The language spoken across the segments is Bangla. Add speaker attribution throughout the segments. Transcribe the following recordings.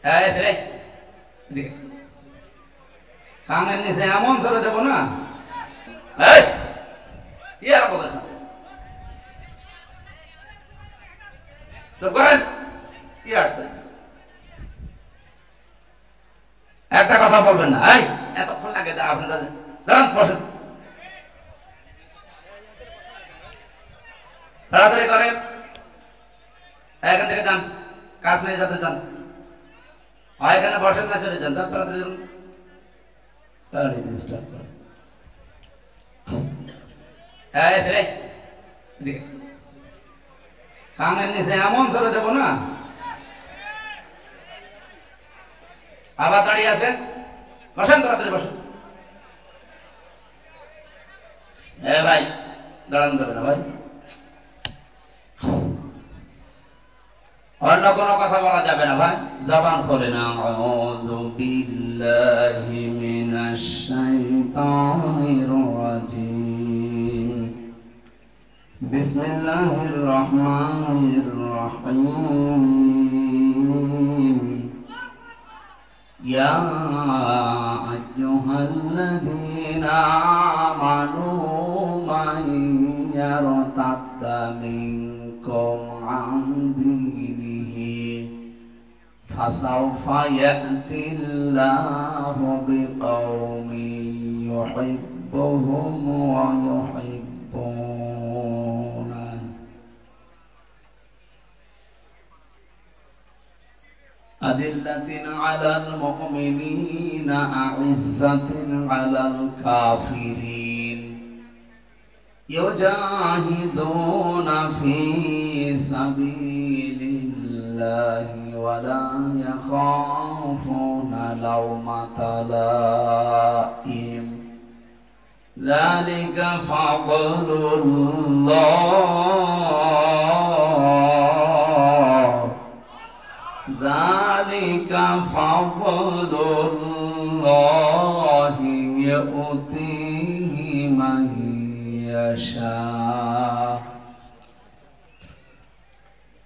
Speaker 1: এই ছেলে এদিকে কানের নিচে এমন চলে দেবো না এই ইয়ার কথা চুপ করেন কি আসছে একটা কথা বলবেন না এই এতক্ষণ লাগে আপনি দাঁড়ান বসেন তাড়াতাড়ি করেন এখান থেকে যান কাজ নিয়ে যেতে যান এখানে বসেন না চলে যান তাড়াতাড়ি ডিস্টার্ব করে ছেলে এদিকে কানের নিচে এমন চলে দেবো না আবার দাঁড়িয়ে আছেন বসেন তাড়াতাড়ি বসেন ভাই দাঁড়ানো যাবে না ভাই অন্য কোনো কথা বলা যাবে না ভাই জবান খোলে না আউযু বিল্লাহি মিনাশ শাইতানির রাজিম বিসমিল্লাহির রহমানির রহিম ইয়া আইয়ুহাল্লাযীনা আমানু মান ইয়ারতাদ্দা মিনকুম আন দীনিহি ফাসাউফা ইয়াতিল্লাহু বিকওমিন ইউহিব্বুহুম ওয়া ইউহিব্বুনাহু আদিল্লাতিন আলাল মুমিনিনা আ'ইজ্জাতিন আলাল কাফিরিন ইউজাহিদুনা ফি সাবিলিল্লাহি ওয়া লা ইয়াখাফুনা লাওমাতা লাইম যালিকা ফাদলুল্লাহ যালিকা ফাদলুল্লাহি ইউতিহি মান ইয়াশা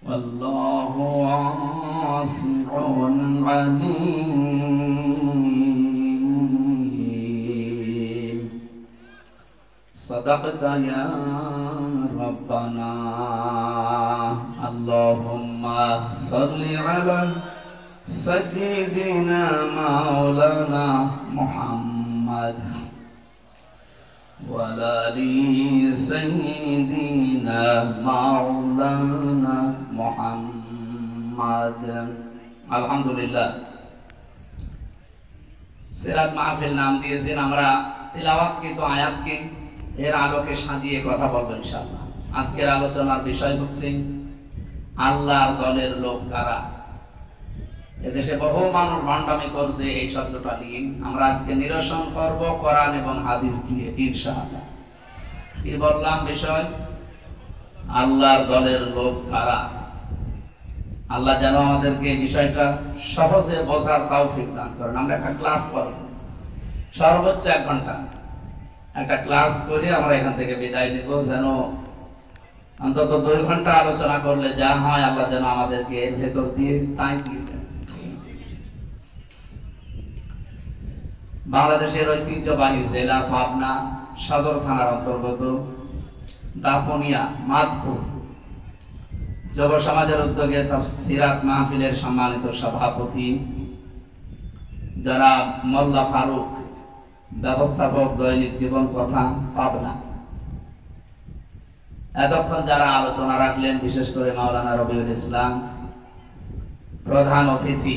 Speaker 1: ওয়াল্লাহু ওয়াসিউন আলীম সাদাকতা ইয়া রাব্বানা আল্লাহুম্মা সাল্লি আলা সাইয়্যিদিনা মাওলানা মুহাম্মদ ওয়া আলি সাইয়্যিদিনা মাওলানা মুহাম্মদ আলহামদুলিল্লাহ সিরাত মাহফিল নাম দিয়েছেন আমরা তিলাওয়াতকৃত আয়াতকে এর আলোকে সাজিয়ে কথা বলবো ইনশাআল্লাহ আজকের আলোচনার বিষয় হচ্ছে আল্লাহর দলের লোক কারা এদেশে বহু মানুষ ভণ্ডামি করছে এই শব্দটা নিয়ে আমরা আজকে নিরসন করব কোরআন এবং হাদিস দিয়ে ইনশাআল্লাহ কি বললাম বিষয় আল্লাহর দলের লোক কারা আল্লাহ যেন আমাদেরকে বিষয়টা সহজে বোঝার তৌফিক দান করেন আমরা একটা ক্লাস করব সর্বোচ্চ 1 ঘন্টা একটা ক্লাস করে আমরা এখান থেকে বিদায় নিব যেন অন্তত 2 ঘন্টা আলোচনা করলে যা হয় আল্লাহ যেন আমাদেরকে এর ভেতর দিয়ে তাই দিয়ে দেন বাংলাদেশের ঐতিহ্যবাহী জেলা পাবনা সদর থানার অন্তর্গত দাপুনিয়া মাদপুর যুব সমাজের উদ্যোগে সিরাত মাহফিলের সম্মানিত সভাপতি যারা মোল্লা ফারুক ব্যবস্থাপক দৈনিক জীবন কথা পাবনা এতক্ষণ যারা আলোচনা রাখলেন বিশেষ করে মাওলানা রবিউল ইসলাম প্রধান অতিথি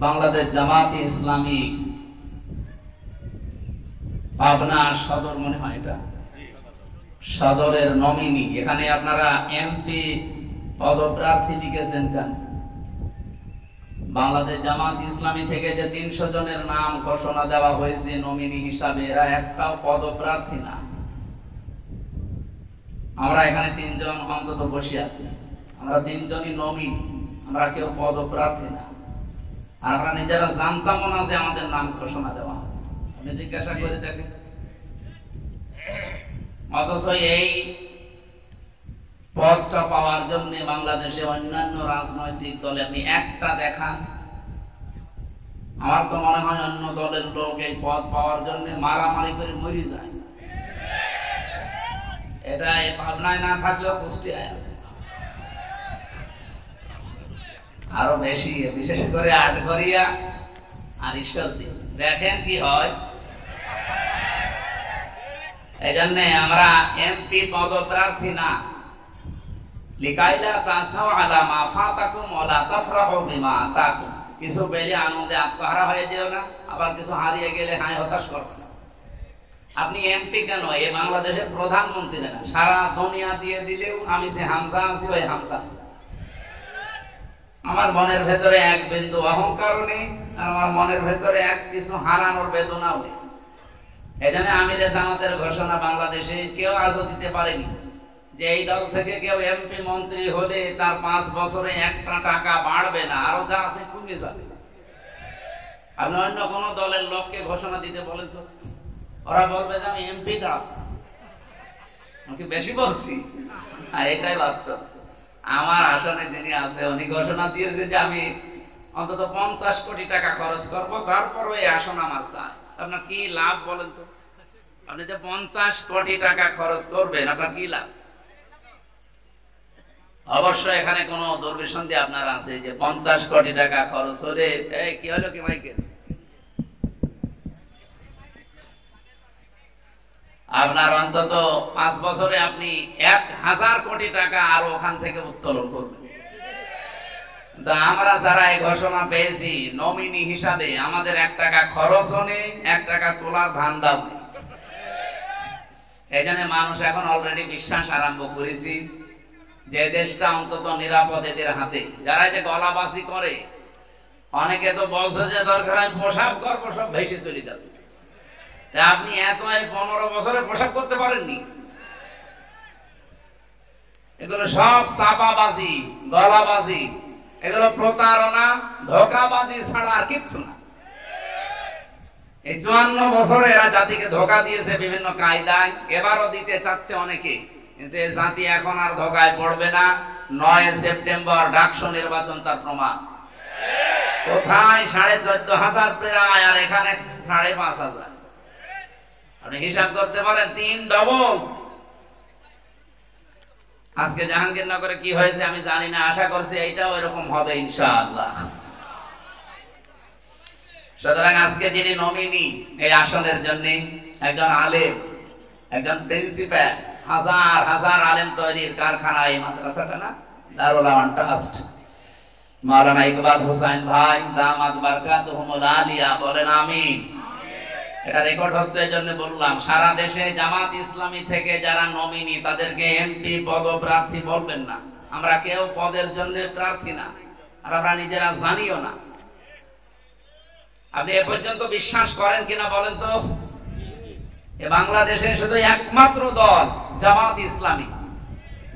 Speaker 1: বাংলাদেশ জামাতে ইসলামী পাবনা সদর মনে হয় এটা সদরের নমিনি এখানে আপনারা এমপি পদপ্রার্থী লিখেছেন কেন বাংলাদেশ জামাত ইসলামী থেকে যে 300 জনের নাম ঘোষণা দেওয়া হয়েছে নমিনি হিসাবে এরা একটাও পদপ্রার্থী না আমরা এখানে 3 জন অন্তত বসে আছি আমরা 3 জনই নমিনি আমরা কেউ পদপ্রার্থী না আর আমরা নিজেরা জানতাম না যে আমাদের নাম ঘোষণা দেওয়া হবে আপনি জিজ্ঞাসা করে দেখেন অথচ এই পদটা পাওয়ার জন্য বাংলাদেশে অন্যান্য রাজনৈতিক দলে আপনি একটা দেখান আমার তো মনে হয় অন্য দলের লোক এই পদ পাওয়ার জন্য মারামারি করে মরে যায়। এটা এই পাবনায় না থাকলেও কুষ্টিয়ায় আছে, আরো বেশি, বিশেষ করে আটঘরিয়া আর ঈশ্বরদী। দেখেন কি হয়। এই জন্য আমরা এমপি পদপ্রার্থী না। লিকাইলা তাসাও আলা মা ফাতাকুম ওয়ালা তাফরাহু বিমা আতাকুম। কিছু পেলে আনন্দে আত্মহারা হয়ে যেও না, আবার কিছু হারিয়ে গেলে হায় হতাশ করবে না। আপনি এমপি কেন, এই বাংলাদেশের প্রধানমন্ত্রী না, সারা দুনিয়া দিয়ে দিলেও আমি সে হামসা আছি, ওই হামসা। আমার মনের ভেতরে এক বিন্দু অহংকার নেই, আর আমার মনের ভেতরে এক কিছু হারানোর বেদনাও নেই। এখানে আমিরে জামাতের ঘোষণা বাংলাদেশে কেউ আজও দিতে পারেনি যে এই দল থেকে কেউ এমপি মন্ত্রী হলে তার 5 বছরে একটা টাকা বাড়বে না, আরো যা আছে কমে যাবে। আপনি অন্য কোন দলের লোককে ঘোষণা দিতে বলেন তো, ওরা বলবে যে আমি এমপি দাঁড়াবো। আমি বেশি বলছি? আর এটাই বাস্তব। আমার আসনে যিনি আছে উনি ঘোষণা দিয়েছে যে আমি অন্তত 50 কোটি টাকা খরচ করবো, তারপর ওই আসন আমার চাই। আপনার কি লাভ বলেন তো? আপনি যে 50 কোটি টাকা খরচ করবেন, আপনার কি লাভ? অবশ্যই এখানে কোনো দুর্বিসন্ধি আপনার আছে যে 50 কোটি টাকা খরচ হলে কি হলো কি মাইকেল, আপনার অন্তত 5 বছরে আপনি 1000 কোটি টাকা আরো ওখান থেকে উত্তোলন করবেন। আমরা যারা এই ঘোষণা পেয়েছি নমিনি হিসাবে, আমাদের 1 টাকা খরচও নেই, 1 টাকা তোলার ধান্দাও নেই। এই জন্য মানুষ এখন অলরেডি বিশ্বাস আরম্ভ করেছি যে দেশটা অন্তত নিরাপদ এদের হাতে। যারা যে গলাবাসি করে, অনেকে তো বলছে যে দরকার হয় পোশাক করবো, সব ভেসে চলে যাবে। আপনি এত 15 বছরে পোশাক করতে পারেননি। এগুলো সব চাপাবাজি, গলাবাজি, এগুলো প্রতারণা, ধোঁকাবাজি ছাড়া আর কিচ্ছু না। এই 54 বছরে এরা জাতিকে ধোঁকা দিয়েছে বিভিন্ন কায়দায়, এবারও দিতে চাচ্ছে অনেকে, কিন্তু এই জাতি এখন আর ধোঁকায় পড়বে না। 9 সেপ্টেম্বর ডাকসু নির্বাচন তার প্রমাণ। কোথায় 14,500 প্রায়, আর এখানে 5,500। আপনি হিসাব করতে পারেন 3 ডবল। আজকে জাহাঙ্গীরনগরে কি হয়েছে আমি জানি না, আশা করছি এইটাও এরকম হবে ইনশাআল্লাহ। সুতরাং আজকে যিনি নমিনি এই আসনের জন্য, একজন আলেম, একজন প্রিন্সিপাল, হাজার হাজার আলেম তৈরির কারখানা এই মাদ্রাসাটা না, দারুল আমান ট্রাস্ট। মাওলানা ইকবাল হোসেন ভাই দামাত বারকাতুহুমুল আলিয়া বলেন আমিন। এটা রেকর্ড হচ্ছে এই জন্য বললাম, সারা দেশে জামাত ইসলামী থেকে যারা নমিনি তাদেরকে এমপি পদপ্রার্থী বলবেন না। আমরা কেউ পদের জন্য প্রার্থী না, আর আমরা নিজেরা জানিও না। আপনি এ পর্যন্ত বিশ্বাস করেন কিনা বলেন তো? এ বাংলাদেশে শুধু একমাত্র দল জামাত ইসলামী,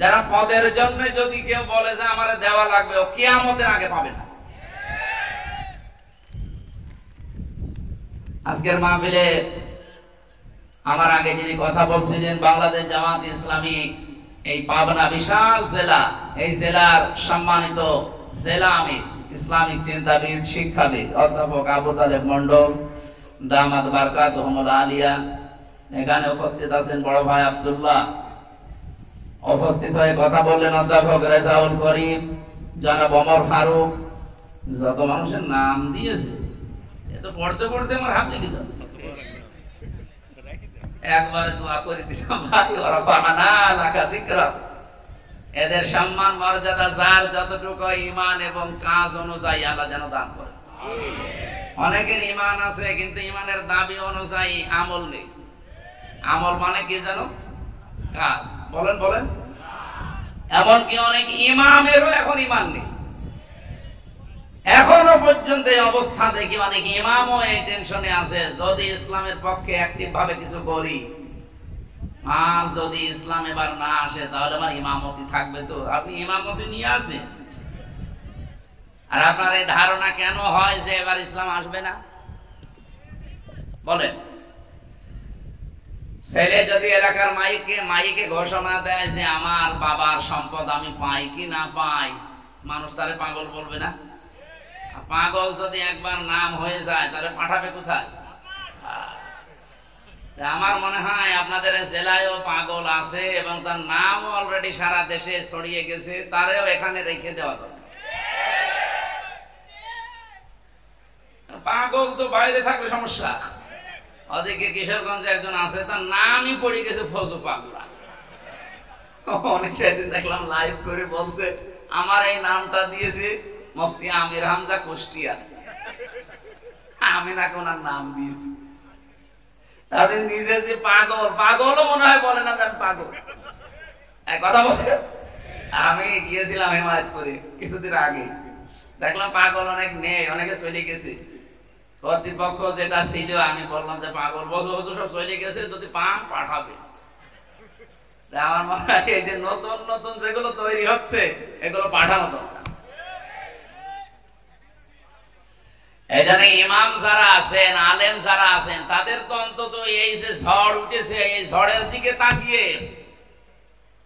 Speaker 1: যারা পদের জন্য যদি কেউ বলে যে আমারে দেওয়া লাগবে, ও কিয়ামতের আগে পাবে না। আজকের মাহফিলে আমার আগে যিনি কথা বলছিলেন, বাংলাদেশ জামাত ইসলামী এই পাবনা বিশাল জেলা, এই জেলার সম্মানিত জেলা আমির, ইসলামিক চিন্তাবিদ, শিক্ষাবিদ অধ্যাপক আবু তালেব মন্ডল দামাত বারকাতুহুমুল আলিয়া। এখানে উপস্থিত আছেন বড় ভাই আব্দুল্লাহ, উপস্থিত হয়ে কথা বললেন অধ্যাপক রেজাউল করিম, জনাব ওমর ফারুক। যত মানুষের নাম দিয়েছে এত পড়তে পড়তে আমার হাত লেগে যাবে। একবারে দোয়া করে দিলাম ভাই, ওরা পানা লাকা যিকরা। এদের সম্মান মর্যাদা যার যতটুকু ঈমান এবং কাজ অনুযায়ী আল্লাহ যেন দান করে। অনেকের ঈমান আছে কিন্তু ঈমানের দাবি অনুযায়ী আমল নেই। আমল মানে কি জানো? কাজ। বলেন বলেন। এমনকি অনেক ইমামেরও এখন ঈমান নেই। এখনো পর্যন্ত এই অবস্থা দেখি অনেক ইমামও এই টেনশনে আছে, যদি ইসলামের পক্ষে অ্যাক্টিভ ভাবে কিছু করি, আর যদি ইসলাম এবার না আসে তাহলে আমার ইমামতি থাকবে তো? আপনি ইমামতি নিয়ে আসেন, আর আপনার এই ধারণা কেন হয় যে এবার ইসলাম আসবে না? বলেন। ছেলে যদি এলাকার মাইকে ঘোষণা দেয় যে আমার বাবার সম্পদ আমি পাই কি না পাই, মানুষ তারে পাগল বলবে না? পাগল যদি একবার নাম হয়ে যায় তাহলে পাঠাবে কোথায়? আমার মনে হয় আপনাদের জেলায়ও পাগল আছে এবং তার নামও অলরেডি সারা দেশে ছড়িয়ে গেছে, তারেও এখানে রেখে দেওয়া দরকার। পাগল তো বাইরে থাকলে সমস্যা। ওদিকে কিশোরগঞ্জে একজন আছে, তার নামই পড়ে গেছে ফজু পাগলা। অনেক সেদিন দেখলাম লাইভ করে বলছে, আমার এই নামটা দিয়েছে মুফতি আমির হামজা কুষ্টিয়া, আমি না ওনার নাম দিয়েছি। তাহলে নিজে যে পাগল, পাগলও মনে হয় বলে না যে আমি পাগল। এক কথা বলে, আমি গিয়েছিলাম হেমায়তপুরে কিছুদিন আগে, দেখলাম পাগল অনেক নেই, অনেকে চলে গেছে। কর্তৃপক্ষ যেটা ছিল, আমি বললাম যে পাগল বধু সব চলে গেছে, যদি পাঠাবে। আমার মনে হয় এই যে নতুন নতুন যেগুলো তৈরি হচ্ছে এগুলো পাঠানো দরকার। এই জন্য ইমাম যারা আছেন, আলেম যারা আছেন, তাদের তো অন্তত এই যে ঝড় উঠেছে, এই ঝড়ের দিকে তাকিয়ে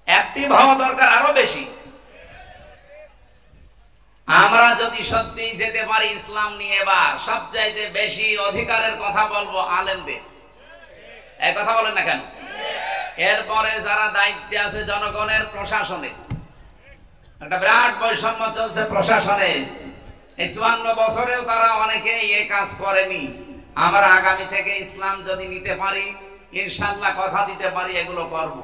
Speaker 1: অ্যাক্টিভ হওয়া দরকার আরো বেশি। আমরা যদি সত্যি যেতে পারি ইসলাম নিয়ে, এবার সবচাইতে বেশি অধিকারের কথা বলবো আলেমদের। এই কথা বলেন না কেন? এরপরে যারা দায়িত্বে আছে জনগণের, প্রশাসনে একটা বিরাট বৈষম্য চলছে প্রশাসনে। এই 54 বছরেও তারা অনেকে এই কাজ করেনি। আমরা আগামী থেকে ইসলাম যদি নিতে পারি, ইনশাআল্লাহ কথা দিতে পারি, এগুলো করব।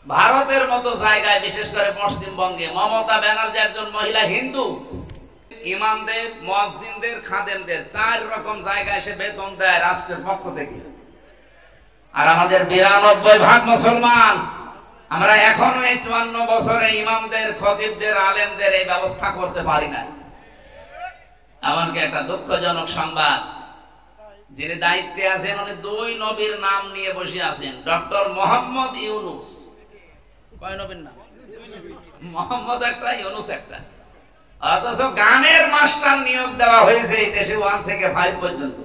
Speaker 1: ভারতের মতো জায়গায়, বিশেষ করে পশ্চিমবঙ্গে, মমতা ব্যানার্জি একজন মহিলা হিন্দু, ইমামদের, মুয়াজ্জিনদের, খাদেমদের 4 রকম জায়গায় সে বেতন দেয় রাষ্ট্রের পক্ষ থেকে। আর আমাদের 92% মুসলমান। আমরা এখনো এই 54 বছরে ইমামদের, খতিবদের, আলেমদের এই ব্যবস্থা করতে পারি না। এমনকি একটা দুঃখজনক সংবাদ, যিনি দায়িত্বে আছেন উনি 2 নবীর নাম নিয়ে বসে আছেন। ডক্টর মোহাম্মদ ইউনুস, কয় নবীর নাম? মোহাম্মদ একটা, ইউনুস একটা। অথচ গানের মাস্টার নিয়োগ দেওয়া হয়েছে এই দেশে 1 থেকে 5 পর্যন্ত।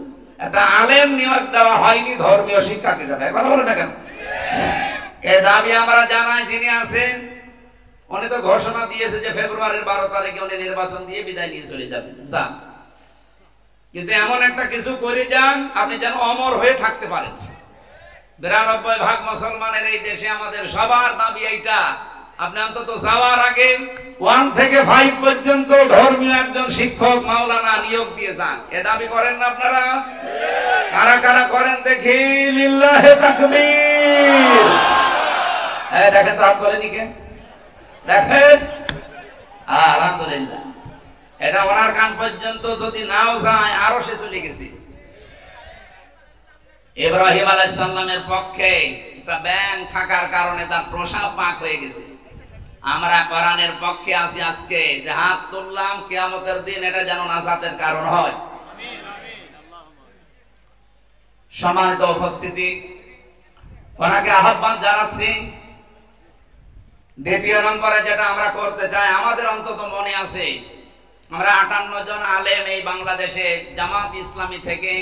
Speaker 1: একটা আলেম নিয়োগ দেওয়া হয়নি ধর্মীয় শিক্ষা হিসেবে। কথা বলো না কেন? এ দাবি আমরা জানাই। যিনি আছেন উনি তো ঘোষণা দিয়েছে যে ফেব্রুয়ারির 12 তারিখে উনি নির্বাচন দিয়ে বিদায় নিয়ে চলে যাবেন। যান, কিন্তু এমন একটা কিছু করে যান আপনি যেন অমর হয়ে থাকতে পারেন। 92% মুসলমানের এই দেশে আমাদের সবার দাবি এইটা, আপনি অন্তত যাওয়ার আগে 1 থেকে 5 পর্যন্ত ধর্মীয় একজন শিক্ষক, মাওলানা নিয়োগ দিয়ে যান। এ দাবি করেন না আপনারা? কারা কারা করেন দেখি? লিল্লাহে তাকবীর। এই দেখেন তো, হাত তোলেনি কে? দেখেন, আলহামদুলিল্লাহ। এটা ওনার কান পর্যন্ত যদি নাও যায়, আরো সে চলে গেছে। ইব্রাহিম আলাইহিস সালামের পক্ষে একটা ব্যাং থাকার কারণে তার প্রসাব পাক হয়ে গেছে। আমরা কোরআনের পক্ষে আছি আজকে, যে হাত তুললাম কিয়ামতের দিন এটা যেন নাজাতের কারণ হয়। সম্মানিত উপস্থিতি, ওনাকে আহ্বান জানাচ্ছি। দ্বিতীয় নম্বরে যেটা আমরা করতে চাই, আমাদের অন্তত মনে আছে আমরা 58 জন আলেম এই বাংলাদেশে জামাত ইসলামী থেকে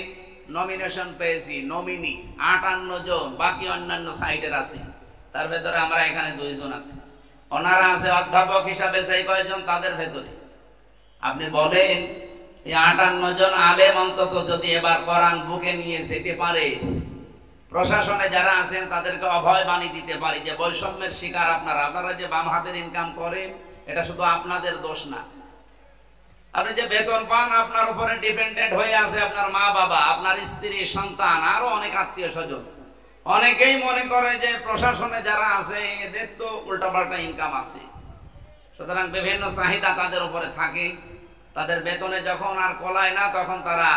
Speaker 1: নমিনেশন পেয়েছি। নমিনি 58 জন, বাকি অন্যান্য সাইডের আছে। তার ভেতরে আমরা এখানে 2 জন আছি। ওনারা আছে অধ্যাপক হিসাবে সেই কয়েকজন, তাদের ভেতরে আপনি বলেন এই 58 জন আলেম অন্তত যদি এবার কোরআন বুকে নিয়ে যেতে পারে, প্রশাসনে যারা আছেন তাদেরকে অভয় বাণী দিতে পারি যে বৈষম্যের শিকার আপনারা যে বাম হাতের ইনকাম করেন, এটা শুধু আপনাদের দোষ না। আপনি যে বেতন পান, আপনার উপরে ডিপেন্ডেন্ট হয়ে আছে আপনার মা বাবা, আপনার স্ত্রী, সন্তান, আরো অনেক আত্মীয় স্বজন। অনেকেই মনে করে যে প্রশাসনে যারা আছে এদের তো উল্টাপাল্টা ইনকাম আছে, সুতরাং বিভিন্ন চাহিদা তাদের উপরে থাকে। তাদের বেতনে যখন আর কলায় না, তখন তারা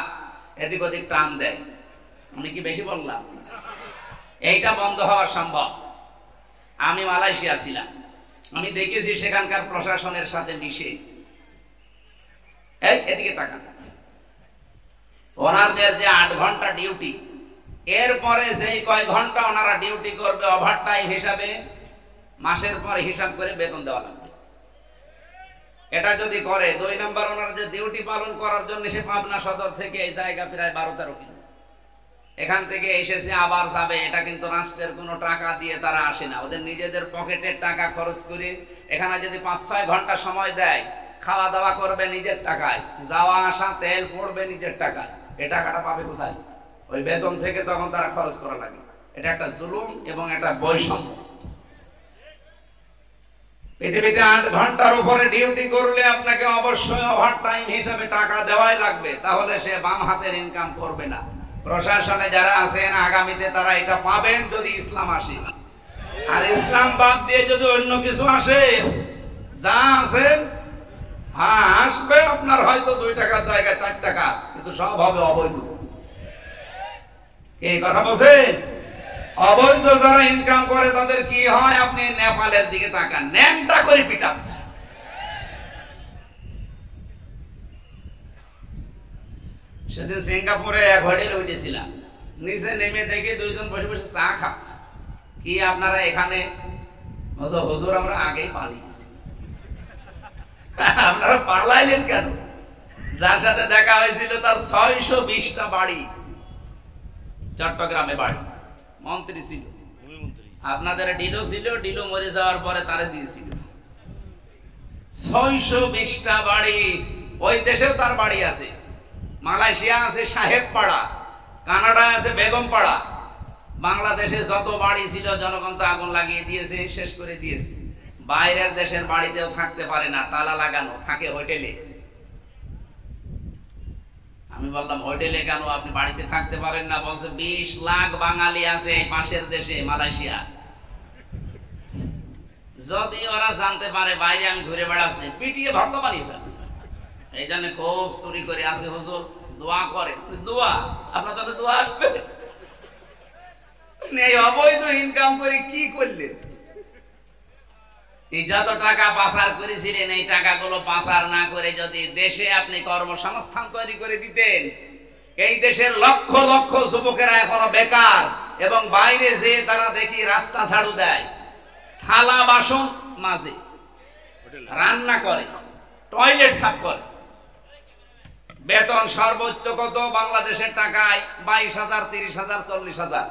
Speaker 1: এদিক ওদিক টান দেয়। আমি কি বেশি বললাম? এইটা বন্ধ হওয়া সম্ভব। আমি মালয়েশিয়া ছিলাম, আমি দেখেছি সেখানকার প্রশাসনের সাথে মিশে। এদিকে তাকান, ওনাদের যে 8 ঘন্টা ডিউটি, এরপরে সেই কয় ঘন্টা ওনারা ডিউটি করবে ওভারটাইম হিসাবে, মাসের পর হিসাব করে বেতন দেওয়া লাগবে। এটা যদি করে, 2 নম্বর ওনারা যে ডিউটি পালন করার জন্য সে পাবনা সদর থেকে এই জায়গা প্রায় 12-13 কিলো, এখান থেকে এসেছে আবার যাবে। এটা কিন্তু রাষ্ট্রের কোনো টাকা দিয়ে তারা আসে না, ওদের নিজেদের পকেটের টাকা খরচ করে। এখানে যদি 5-6 ঘন্টা সময় দেয়, খাওয়া দাওয়া করবে নিজের টাকায়, যাওয়া আসা তেল পড়বে নিজের টাকায়, এই টাকাটা পাবে কোথায়? ওই বেতন থেকে তখন তারা খরচ করা লাগে। এটা একটা জুলুম এবং একটা বৈষম্য। পৃথিবীতে 8 ঘন্টার উপরে ডিউটি করলে আপনাকে অবশ্যই ওভারটাইম হিসাবে টাকা দেওয়াই লাগবে, তাহলে সে বাম হাতের ইনকাম করবে না। প্রশাসনে যারা আছেন আগামীতে তারা এটা পাবেন যদি ইসলাম আসে। আর ইসলাম বাদ দিয়ে যদি অন্য কিছু আসে, যা আছে হ্যাঁ আসবে, আপনার হয়তো 2 টাকার জায়গায় 4 টাকা, কিন্তু সব হবে অবৈধ। এই কথা বলছেন? অবৈধ যারা ইনকাম করে তাদের কি হয়? আপনি নেপালের দিকে তাকান, ন্যাংটা করে পিটাচ্ছে। সেদিন সিঙ্গাপুরে এক হোটেলে উঠেছিলাম, নিচে নেমে দেখি 2 জন বসে বসে চা খাচ্ছে। কি আপনারা এখানে? হুজুর আমরা আগেই পালিয়েছি। আপনারা পালাইলেন কেন? যার সাথে দেখা হয়েছিল তার 620টা বাড়ি, চট্টগ্রামে বাড়ি, মন্ত্রী ছিল। আপনাদের ডিলো ছিল, ডিলো মরে যাওয়ার পরে তারে দিয়েছিল। 620টা বাড়ি। ওই দেশেও তার বাড়ি আছে। মালয়েশিয়া আছে সাহেব পাড়া, কানাডা আছে বেগম পাড়া। বাংলাদেশে যত বাড়ি ছিল জনগণ তো আগুন লাগিয়ে দিয়েছে, শেষ করে দিয়েছে। বাইরের দেশের বাড়িতেও থাকতে পারে না, তালা লাগানো, থাকে হোটেলে। আমি বললাম হোটেলে কেন, আপনি বাড়িতে থাকতে পারেন না? বলছে 20 লাখ বাঙালি আছে পাশের দেশে মালয়েশিয়া। যদি ওরা জানতে পারে বাইরে আমি ঘুরে বেড়াচ্ছি, পিটিয়ে ভক্ত বানিয়ে ফেলে। এই জন্য খুব চুরি করে আসে হুজুর, দোয়া করে। দোয়া আপনার তাদের দোয়া আসবে? এই অবৈধ ইনকাম করে কি করলেন? এই যত টাকা পাচার করেছিলেন, এই টাকাগুলো পাচার না করে যদি দেশে আপনি কর্মসংস্থান তৈরি করে দিতেন, এই দেশের লক্ষ লক্ষ যুবকেরা এখনো বেকার, এবং বাইরে যে তারা দেখি রাস্তা ঝাড়ু দেয়, থালা বাসন মাজে, রান্না করে, টয়লেট সাফ করে। বেতন সর্বোচ্চ কত বাংলাদেশের টাকায়? 22,000, 30,000, 40,000।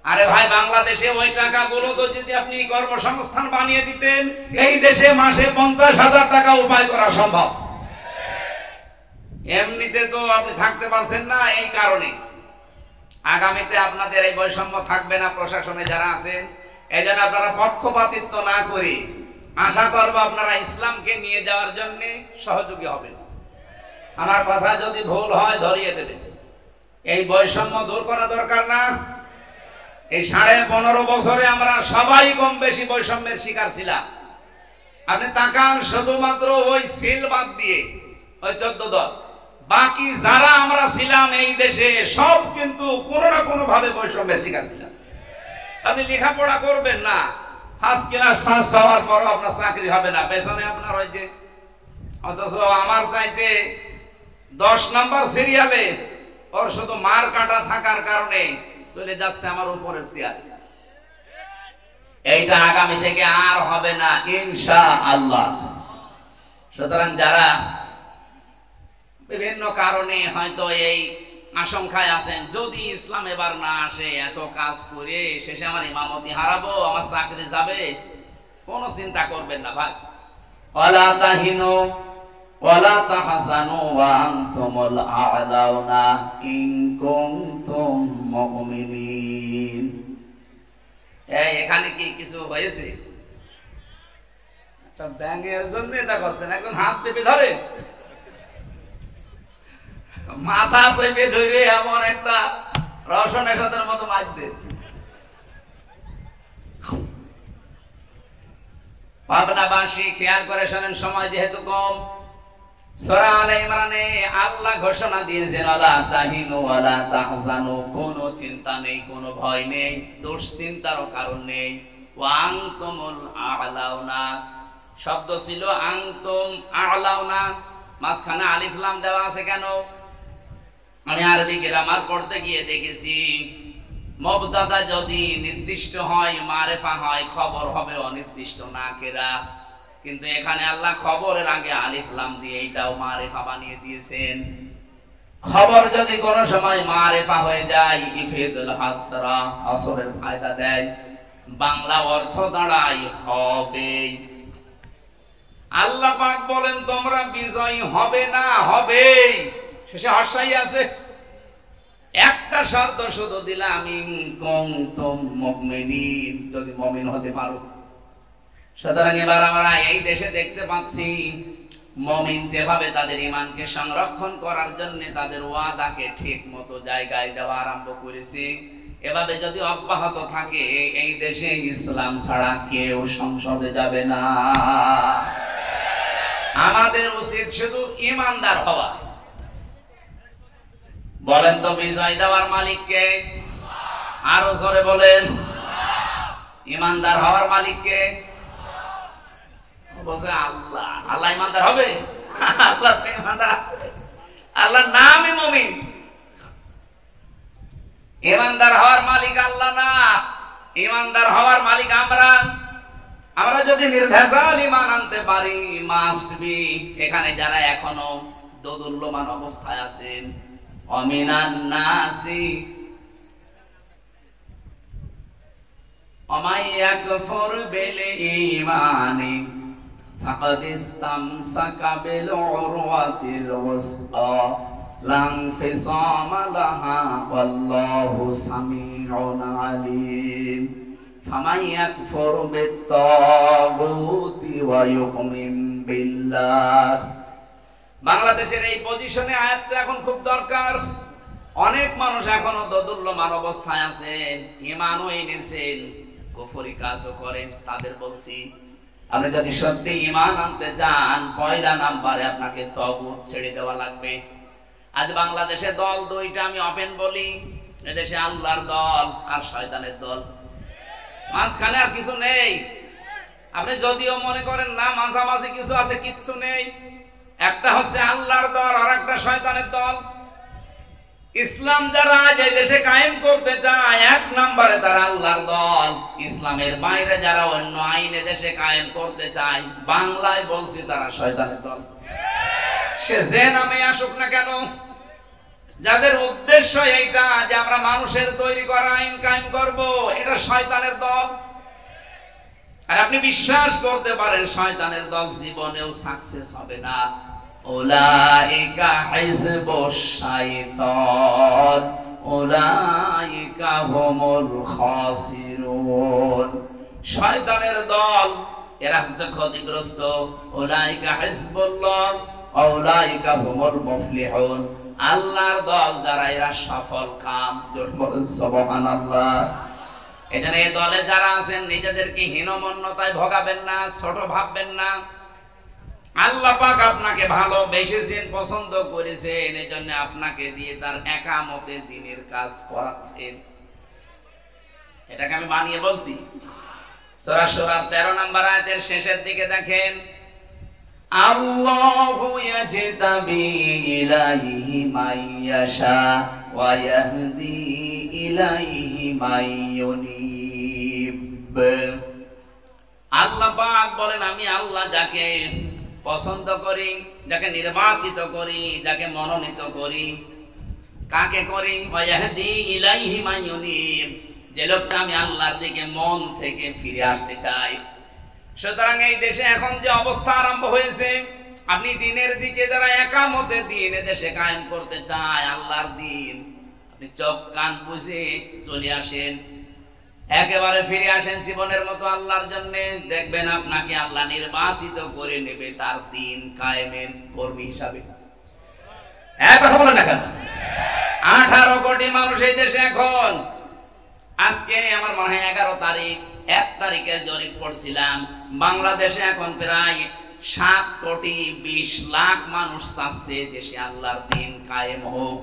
Speaker 1: আরে ভাই, বাংলাদেশে ওই টাকাগুলো তো যদি আপনি কর্মসংস্থান বানিয়ে দিতেন, এই দেশে মাসে 50,000 টাকা উপায় করা সম্ভব। এমনিতে তো আপনি থাকতে পারছেন না। এই কারণে আগামীতে আপনাদের এই বৈষম্য থাকবে না। প্রশাসনে যারা আছেন, এই জন্য আপনারা পক্ষপাতিত্ব না করে আশা করবো আপনারা ইসলামকে নিয়ে যাওয়ার জন্য সহযোগী হবেন। আমার কথা যদি ভুল হয় ধরিয়ে দেবেন। এই বৈষম্য দূর করা দরকার না? এই 15.5 বছরে আমরা সবাই কম বেশি বৈষম্যের শিকার ছিলাম। আপনি তাকান, শুধুমাত্র ওই সিল বাদ দিয়ে ওই 14 দল, বাকি যারা আমরা ছিলাম এই দেশে সব কিন্তু কোনো না কোনো ভাবে বৈষম্যের শিকার ছিলাম। আপনি লেখাপড়া করবেন না, ফার্স্ট ক্লাস ফার্স্ট হওয়ার পর আপনার চাকরি হবে না, পেছনে আপনার ওই যে, অথচ আমার চাইতে 10 নম্বর সিরিয়ালে ওর শুধু মার কাটা থাকার কারণে চলে যাচ্ছে আমার উপরের চেয়ারে। এইটা আগামী থেকে আর হবে না ইনশাআল্লাহ। সুতরাং যারা বিভিন্ন কারণে হয়তো এই আশঙ্কায় আছেন, যদি ইসলাম এবার না আসে, এত কাজ করে শেষে আমার ইমামতি হারাবো, আমার চাকরি যাবে, কোনো চিন্তা করবেন না ভাই। ওয়ালা তাহিনু ওয়ালা তাহসানু ওয়া আনতুমুল আ'লাউনা ইন কুনতুম মুমিনিন। এখানে কি কিছু হয়েছে? একটা ব্যাঙের জন্য এটা করছেন, একজন হাত চেপে ধরে, মাথা চেপে ধরে এমন একটা রসন এসাদের মতো মারতে। পাবনাবাসী খেয়াল করে শোনেন, সময় যেহেতু কম। সূরা আলে ইমরানে আল্লাহ ঘোষণা দিয়েছেন, ওয়ালা তাহিনু ওয়ালা তাহজানু, কোনো চিন্তা নেই, কোনো ভয় নেই, দুশ্চিন্তারও কারণ নেই। ওয়া আনতুমুল আ'লাউনা, শব্দ ছিল আনতুম আ'লাউনা, মাঝখানে আলিফ লাম দেওয়া আছে কেন? আমি আরবি গ্রামার পড়তে গিয়ে দেখেছি, মুবতাদা যদি নির্দিষ্ট হয়, মারেফা হয়, খবর হবে অনির্দিষ্ট নাকেরা। কিন্তু এখানে আল্লাহ খবরের আগে আলিফ লাম দিয়ে এটাও মারেফা বানিয়ে দিয়েছেন। খবর যদি কোনো সময় মারেফা হয়ে যায়, ইফিদুল হাসরা, আসরের ফায়দা দেয়, বাংলা অর্থ দাঁড়ায় হবে। আল্লাহ পাক বলেন তোমরা বিজয়ী হবে না, হবেই। শেষে হর্ষাই আছে, একটা শর্ত শুধু দিলাম, ইন কুনতুম মুমিনিন, যদি মুমিন হতে পারো। সুতরাং এবার আমরা এই দেশে দেখতে পাচ্ছি মুমিন যেভাবে তাদের ঈমানকে সংরক্ষণ করার জন্য তাদের ওয়াদাকে ঠিক মতো জায়গায় দেওয়া আরম্ভ করেছে, এভাবে যদি অব্যাহত থাকে এই দেশে ইসলাম ছাড়া কেউ সংসদে যাবে না। আমাদের উচিত শুধু ঈমানদার হওয়া। বলেন তো বিজয় দেওয়ার মালিক কে? আরো জোরে বলেন। ঈমানদার হওয়ার মালিক কে? বলছে আল্লাহ। আল্লাহ ঈমানদার হবে? আল্লাহ তো ঈমানদার আছে, আল্লাহর নামই মুমিন। ঈমানদার হওয়ার মালিক আল্লাহ না, ঈমানদার হওয়ার মালিক আমরা। আমরা যদি নির্ভেজাল ঈমান আনতে পারি, মাস্ট বি, এখানে যারা এখনো দোদুল্যমান অবস্থায় আছেন, অমিনান নাসি ওমাই ইয়াকফুর বিল ঈমানি ফাকাদ ইসতামসাকা বিল উরওয়াতিল ওয়াসআ লা ইনফিসামা লাহা ওয়াল্লাহু সামিউন আলীম। ফামান ইয়াকফুর বিত-তাগুতি ওয়া ইউমিন বিল্লাহ। বাংলাদেশের এই পজিশনে আয়াতটা এখন খুব দরকার। অনেক মানুষ এখনো দোদুল্যমান অবস্থায় আছেন, ঈমানও এনেছেন, কুফরি কাজও করেন। তাদের বলছি, আপনি যদি সত্যি ঈমান আনতে চান, পয়লা নাম্বারে আপনাকে তাগুত ছেড়ে দেওয়া লাগবে। আজ বাংলাদেশে দল দুইটা, আমি ওপেন বলি, এদেশে আল্লাহর দল আর শয়তানের দল, মাঝখানে আর কিছু নেই। আপনি যদিও মনে করেন না মাঝামাঝি কিছু আছে, কিচ্ছু নেই। একটা হচ্ছে আল্লাহর দল আর একটা শয়তানের দল। ইসলাম যারা এই দেশে কায়েম করতে চায়, এক নম্বরে তারা আল্লাহর দল। ইসলামের বাইরে যারা অন্য আইনে দেশে কায়েম করতে চায়, বাংলায় বলছি তারা শয়তানের দল। সে যে নামে আসুক না কেন, যাদের উদ্দেশ্য এইটা যে আমরা মানুষের তৈরি করা আইন কায়েম করব, এটা শয়তানের দল। আর আপনি বিশ্বাস করতে পারেন শয়তানের দল জীবনেও সাকসেস হবে না। উলাইকা হিজবুশ শাইতান উলাইকা হুমুল খাসিরুন। শয়তানের দল এরা হচ্ছে ক্ষতিগ্রস্ত। উলাইকা হিজবুল্লাহ উলাইকা হুমুল মুফলিহুন। আল্লাহর দল যারা, এরা সফল কাম। জোরে বলেন সুবহানাল্লাহ। এজন্য এই দলে যারা আছেন নিজেদেরকে হীনমন্যতায় ভোগাবেন না, ছোট ভাববেন না। আল্লাহ পাক আপনাকে ভালোবেসেছেন, পছন্দ করেছেন, এজন্য আপনাকে দিয়ে তার একামতে দ্বীনের কাজ করাচ্ছেন। এটাকে আমি বানিয়ে বলছি। সূরা সূরার 13 নম্বর আয়াতের শেষের দিকে দেখেন, আল্লাহু ইয়াজতাবি ইলাইহি মাইয়াশা ওয়া ইয়াহদি ইলাইহি মাইয়ুনিব। আল্লাহ পাক বলেন, আমি আল্লাহ যাকে পছন্দ করি, যাকে নির্বাচিত করি, যাকে মনোনীত করি। কাকে করি? ওয়া ইয়াহদি ইলাইহি মাইয়ুনিব, যে লোকটা আমি আল্লাহর দিকে মন থেকে ফিরে আসতে চাই। সুতরাং এই দেশে এখন যে অবস্থা আরম্ভ হয়েছে, আপনি দ্বীনের দিকে যারা একামতে দ্বীন দেশে কায়েম করতে চায়, আল্লাহর দ্বীন, আপনি চোখ কান বুঝে চলে আসেন, একেবারে ফিরে আসেন জীবনের মতো আল্লাহর জন্য। দেখবেন আপনাকে আল্লাহ নির্বাচিত করে নেবে তার দ্বীন কায়েমের কর্মী হিসাবে। এক কথা বলেন না কেন? 18 কোটি মানুষ এই দেশে এখন। আজকে আমার মনে হয় 11 তারিখ, 1 তারিখের জরিপ পড়ছিলাম, বাংলাদেশে এখন প্রায় 7 কোটি 20 লাখ মানুষ চাচ্ছে দেশে আল্লাহর দ্বীন কায়েম হোক।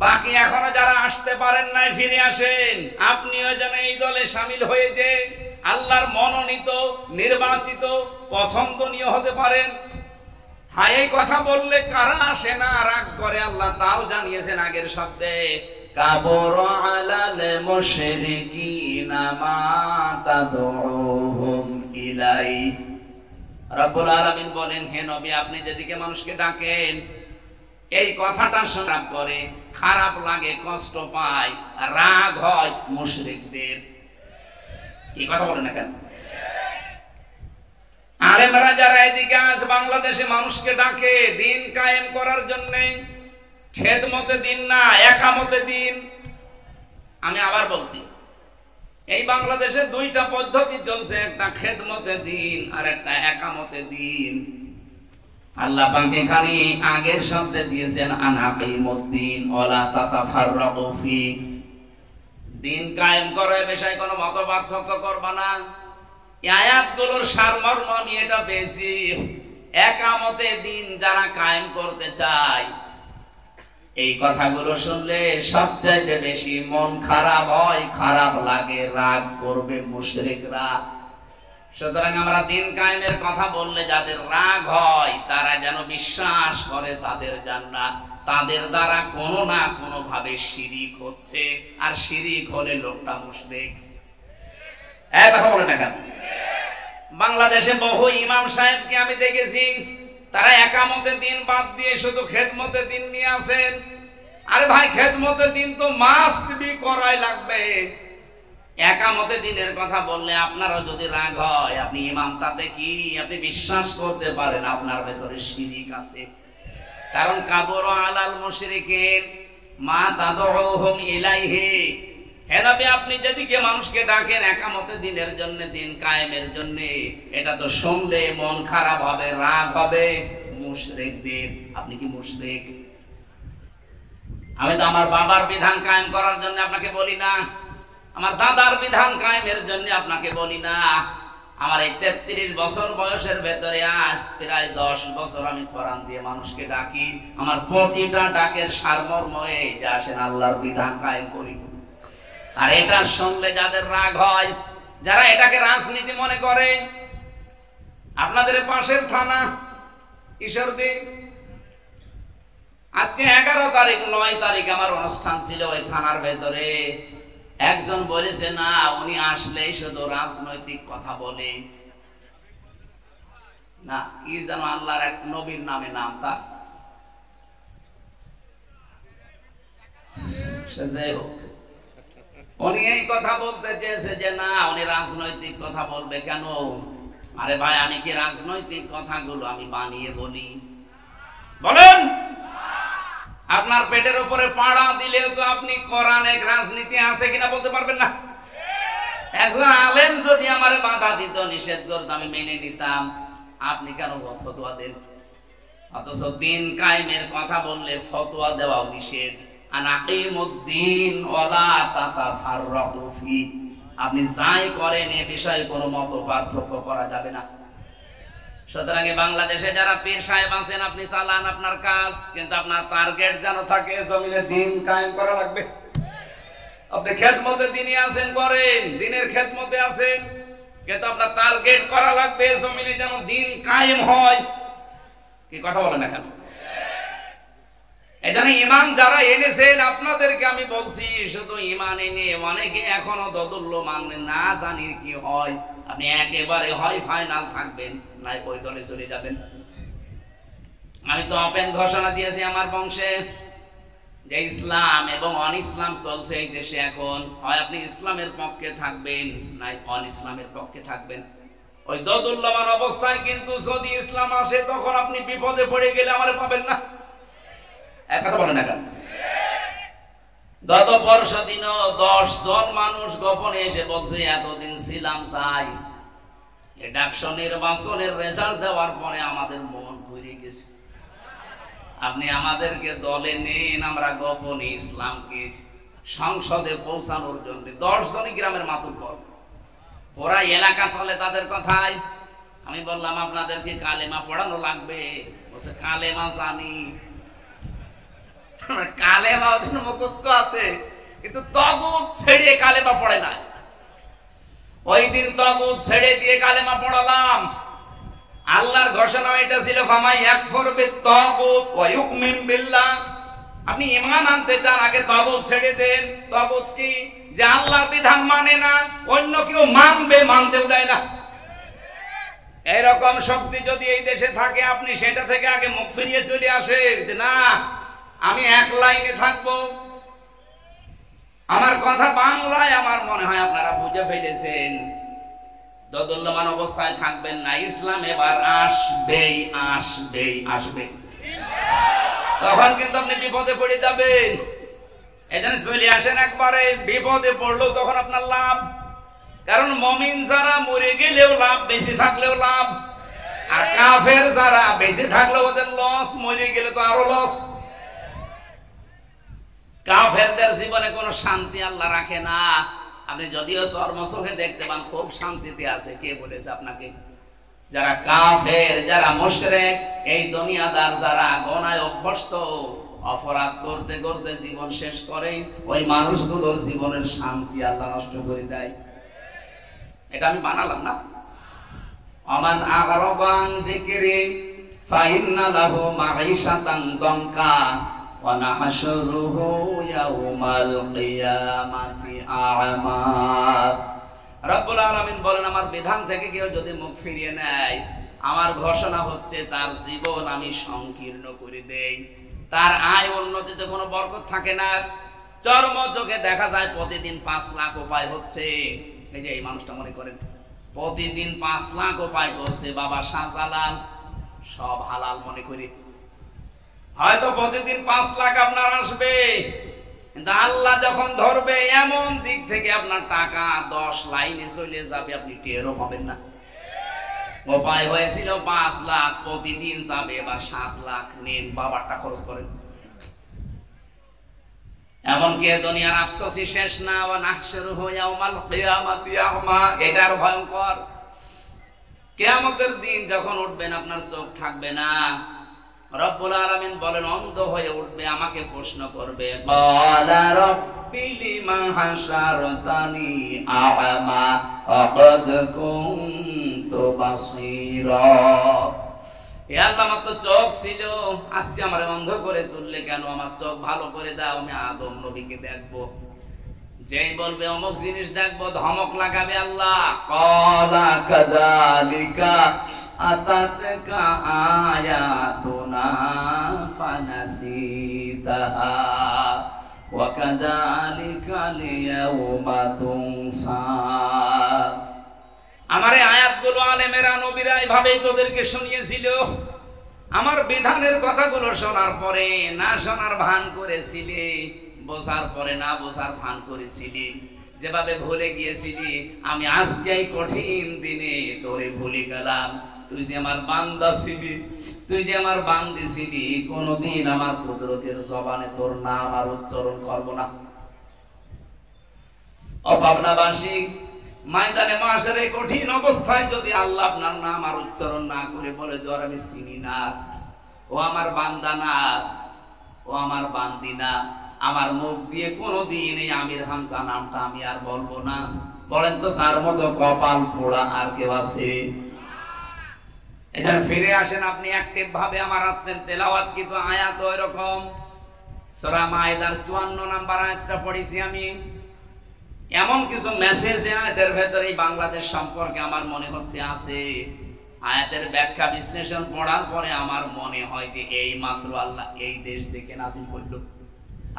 Speaker 1: বাকি এখনো যারা আসতে পারেন নাই, ফিরে আসেন। আপনিও যেন এই দলে শামিল হয়ে যে আল্লাহর মনোনীত, নির্বাচিত, পছন্দনীয় হতে পারেন। হ্যাঁ, এই কথা বললে কারা আসে না, রাগ করে, আল্লাহ তাও জানিয়েছেন আগের শব্দে, কাবুর আলাল মুশরিকিনা মা তাদউহুম ইলাই। রব্বুল আলামিন বলেন, হে নবী, আপনি যেদিকে মানুষকে ডাকেন, এই কথাটা শোনা করে খারাপ লাগে, কষ্ট পায়, রাগ হয় মুশরিকদের। কি কথা বলেন না কেন?
Speaker 2: আলেমরা যারা এদিকে আজ বাংলাদেশে মানুষকে ডাকে দিন কায়েম করার জন্য, খেদমতে দিন না, একামতে দিন। আমি আবার বলছি, এই বাংলাদেশে দুইটা পদ্ধতি চলছে, একটা খেদমতে দিন আর একটা একামতে দিন। আল্লাহ পাক এখানে আগের শব্দে দিয়েছেন আনাকিমুদ্দিন ওয়ালা তাতাফাররাকু ফি, দিন কায়েম করার বিষয়ে কোনো মত পার্থক্য করবা না। এই আয়াতগুলোর সারমর্ম আমি এটা পেয়েছি, একামতে দিন যারা কায়েম করতে চায়, এই কথাগুলো শুনলে সবচাইতে বেশি মন খারাপ হয়, খারাপ লাগে, রাগ করবে মুশরিকরা। সুতরাং আমরা দিন কায়েমের কথা বললে যাদের রাগ হয় তারা যেন বিশ্বাস করে তাদের জান্নাত, তাদের দ্বারা কোনো না কোনো ভাবে শিরিক হচ্ছে, আর শিরিক হলে লোকটা মুশরিক। এই কথা বলে না কেন? বাংলাদেশে বহু ইমাম সাহেবকে আমি দেখেছি, তারা একামতে দিন বাদ দিয়ে শুধু খেদমতে দিন নিয়ে আসেন। আরে ভাই, খেদমতে দিন তো মাস্ট বি করাই লাগবে। একামতে দিনের কথা বললে আপনারও যদি রাগ হয়, আপনি ইমাম তাতে কি, আপনি বিশ্বাস করতে পারেন আপনার ভেতরে শিরিক আছে। কারণ কাবর আলাল মুশরিকিন মা তাদউহুম ইলাইহি, হে নবী আপনি যেদিকে মানুষকে ডাকেন একামতে দিনের জন্য, দিন কায়েমের জন্য, এটা তো শুনলে মন খারাপ হবে, রাগ হবে মুশরিকদের। আপনি কি মুশরিক? আমি তো আমার বাবার বিধান কায়েম করার জন্য আপনাকে বলি না, আমার দাদার বিধান কায়েমের জন্য আপনাকে বলি না। আমার এই 33 বছর বয়সের ভেতরে আজ প্রায় 10 বছর আমি কোরআন দিয়ে মানুষকে ডাকি। আমার প্রতিটা ডাকের সারমর্ম এই যে আসেন আল্লাহর বিধান কায়েম করি। আর এটা শুনলে যাদের রাগ হয়, যারা এটাকে রাজনীতি মনে করে, আপনাদের পাশের থানা ঈশ্বরদী, আজকে 11 তারিখ 9 তারিখ আমার অনুষ্ঠান ছিল ওই থানার ভেতরে। একজন বলেছে না, উনি আসলেই শুধু রাজনৈতিক কথা বলে না, কি যেন আল্লাহর এক নবীর নামে নাম তার, যাই হোক, উনি এই কথা বলতে চেয়েছে যে না, উনি রাজনৈতিক কথা বলবে কেন? আরে ভাই, আমি কি রাজনৈতিক কথাগুলো আমি বানিয়ে বলি? বলেন, আপনার পেটের উপরে পাড়া দিলে তো আপনি কোরআনে রাজনীতি আছে কিনা বলতে পারবেন না। একজন আলেম যদি আমারে বাধা দিত, নিষেধ করত, আমি মেনে নিতাম। আপনি কেন ফতোয়া দেন? অথচ দিন কায়েমের কথা বললে ফতোয়া দেওয়া নিষেধ। আনাকিমুদ্দিন ওয়ালা তাতাফাররাকু ফি, আপনি যাই করেন এ বিষয়ে কোনো মত পার্থক্য করা যাবে না। সুতরাং বাংলাদেশে যারা পীর সাহেব আছেন, আপনি চালান আপনার কাজ, কিন্তু আপনার টার্গেট যেন থাকে জমিনে দিন কায়েম করা লাগবে। আপনি খেদমতে দিনই আছেন, করেন, দিনের খেদমতে আছেন, কিন্তু আপনার টার্গেট করা লাগবে জমিনে যেন দিন কায়েম হয়। কি কথা বলেন না কেন? এখানে ইমান যারা এনেছেন আপনাদেরকে আমি বলছি, শুধু ইমান এনে অনেকে এখনো দদুল্যমান না, জানি কি হয়। আপনি একেবারে হয় ফাইনাল থাকবেন, নাই ওই দলে চলে যাবেন। আমি তো ওপেন ঘোষণা দিয়েছি আমার বংশে যে ইসলাম এবং অন ইসলাম চলছে এই দেশে এখন, হয় আপনি ইসলামের পক্ষে থাকবেন, নাই অন ইসলামের পক্ষে থাকবেন। ওই দদুল্যমান অবস্থায় কিন্তু যদি ইসলাম আসে তখন আপনি বিপদে পড়ে গেলে আমারে পাবেন না। এক কথা বলেন না কেন? গত পরশু দিনও 10 জন মানুষ গোপনে এসে বলছে এতদিন ছিলাম চাই। এই ডাকসু নির্বাচনের রেজাল্ট দেওয়ার পরে আমাদের মন ঘুরে গেছে। আপনি আমাদেরকে দলে নেন, আমরা গোপনে ইসলামকে সংসদে পৌঁছানোর জন্য। 10 জনই গ্রামের মাতুব্বর, ওরা এলাকা চলে তাদের কথায়। আমি বললাম আপনাদেরকে কালেমা পড়ানো লাগবে। বলছে কালেমা জানি, কালেমা ওদের মুখস্থ আছে, কিন্তু তাগুত ছেড়ে কালেমা পড়ে না। ওই দিন তাগুত ছেড়ে দিয়ে কালেমা পড়ালাম। আল্লাহর ঘোষণা এটা ছিল, ফামাই ইয়াকফুর বিত-তাগুত ওয়া ইউমিন বিল্লাহ। আপনি ঈমান আনতে চান, আগে তাগুত ছেড়ে দেন। তাগুত কি? যে আল্লাহর বিধান মানে না, অন্য কেউ মানবে, মানতেও দেয় না। এরকম শক্তি যদি এই দেশে থাকে, আপনি সেটা থেকে আগে মুখ ফিরিয়ে চলে আসেন যে না, আমি এক লাইনে থাকবো। আমার কথা বাংলায় আমার মনে হয় আপনারা বুঝে ফেলেছেন।
Speaker 1: দোদুল্যমান অবস্থায় থাকবেন না। ইসলাম এবার আসবেই আসবেই আসবে। তখন কিন্তু আপনি বিপদে পড়ে যাবেন। এখানে চলে আসেন একবারে, বিপদে পড়লো তখন আপনার লাভ। কারণ মুমিন যারা মরে গেলেও লাভ, বেঁচে থাকলেও লাভ। আর কাফের যারা বেঁচে থাকলেও ওদের লস, মরে গেলে তো আরো লস। কাফেরদের জীবনে কোনো শান্তি আল্লাহ রাখে না। আপনি যদিও চর্মচোখে দেখতে পান খুব শান্তিতে আছে, কে বলেছে আপনাকে? যারা কাফের, যারা মুশরিক, এই দুনিয়াদার যারা গুনাহে অভ্যস্ত, অপরাধ করতে করতে জীবন শেষ করে, ওই মানুষগুলোর জীবনের শান্তি আল্লাহ নষ্ট করে দেয়। এটা আমি বানালাম না। আমান আ'রাদা আন যিকরি ফাইন্না লাহু মাঈশাতান দানকা ওয়া নাহশুরুহু ইয়াওমাল কিয়ামাতি আ'মা। রব্বুল আলামিন বলেন, আমার বিধান থেকে কেউ যদি মুখ ফিরিয়ে নেয়, আমার ঘোষণা হচ্ছে তার জীবন আমি সংকীর্ণ করে দেই। তার আয় উন্নতিতে কোনো বরকত থাকে না। চর্ম চোখে দেখা যায় প্রতিদিন 5 লাখ উপায় হচ্ছে। এই যে এই মানুষটা মনে করেন প্রতিদিন 5 লাখ উপায় করছে, বাবা শাহজালাল, সব হালাল মনে করি। হয়তো প্রতিদিন 5 লাখ আপনার আসবে, কিন্তু আল্লাহ যখন ধরবে এমন দিক থেকে আপনার টাকা 10 লাইনে চলে যাবে, আপনি টেরও পাবেন না। উপায় হয়েছিল 5 লাখ, প্রতিদিন যাবে এবার 7 লাখ। নেন, বাবারটা খরচ করেন। এমনকি দুনিয়ার আফসোসই শেষ না। ওয়া নাহশুরুহু ইয়াওমাল কিয়ামাতি আ'মা। এটার ভয়ঙ্কর। কিয়ামতের দিন যখন উঠবেন আপনার চোখ থাকবে না। রব্বুল আলামিন বলেন, অন্ধ হয়ে উঠবে, আমাকে প্রশ্ন করবে, ক্বালা রাব্বি লিমা হাশারতানি আ'মা ওয়াকাদ কুনতু বাসীরা। হে আল্লাহ, আমার তো চোখ ছিল, আজকে আমার অন্ধ করে তুললে কেন? আমার চোখ ভালো করে দাও, আমি আদম নবীকে দেখবো। যেই বলবে অমুক জিনিস দেখবো, ধমক লাগাবে আল্লাহ। ক্বালা কাযালিকা আতাতকা আয়াতুনা ফানাসিতাহা ওয়া কাযালিকা লিয়াওমা তুনসা। আমার এই আয়াতগুলো আলেমেরা, নবীরা এইভাবেই তোদেরকে শুনিয়েছিল। আমার বিধানের কথাগুলো শোনার পরে না শোনার ভান করেছিলি, বোঝার পরে না বোঝার ভান করেছিলি, যেভাবে ভুলে গিয়েছিলি, আমি আজকেই কঠিন দিনে তোরে ভুলে গেলাম। তুই যে আমার বান্দা ছিলি, তুই যে আমার বান্দি ছিলি, কোনদিন আমার কুদরতের জবানে তোর নাম আর উচ্চারণ করব না। অপাবনাবাসী, ময়দানে মাশারে কঠিন অবস্থায় যদি আল্লাহ আপনার নাম আর উচ্চারণ না করে বলে, যে আমি চিনি না, ও আমার বান্দা না, ও আমার বান্দি না, আমার মুখ দিয়ে কোনোদিন এই আমির হামজা নামটা আমি আর বলবো না, বলেন তো তার মতো কপাল পোড়া আর কেউ আছে? এখানে ফিরে আসেন আপনি অ্যাক্টিভ ভাবে। আমার রাতের তেলাওয়াত কিন্তু আয়াত এরকম। সূরা মায়েদার 54 নম্বর আয়াতটা পড়েছি আমি। এমন কিছু মেসেজ আয়াতের ভেতরে বাংলাদেশ সম্পর্কে আমার মনে হচ্ছে আছে। আয়াতের ব্যাখ্যা বিশ্লেষণ পড়ার পরে আমার মনে হয় যে এই মাত্র আল্লাহ এই দেশ দেখে নাজিল করলো।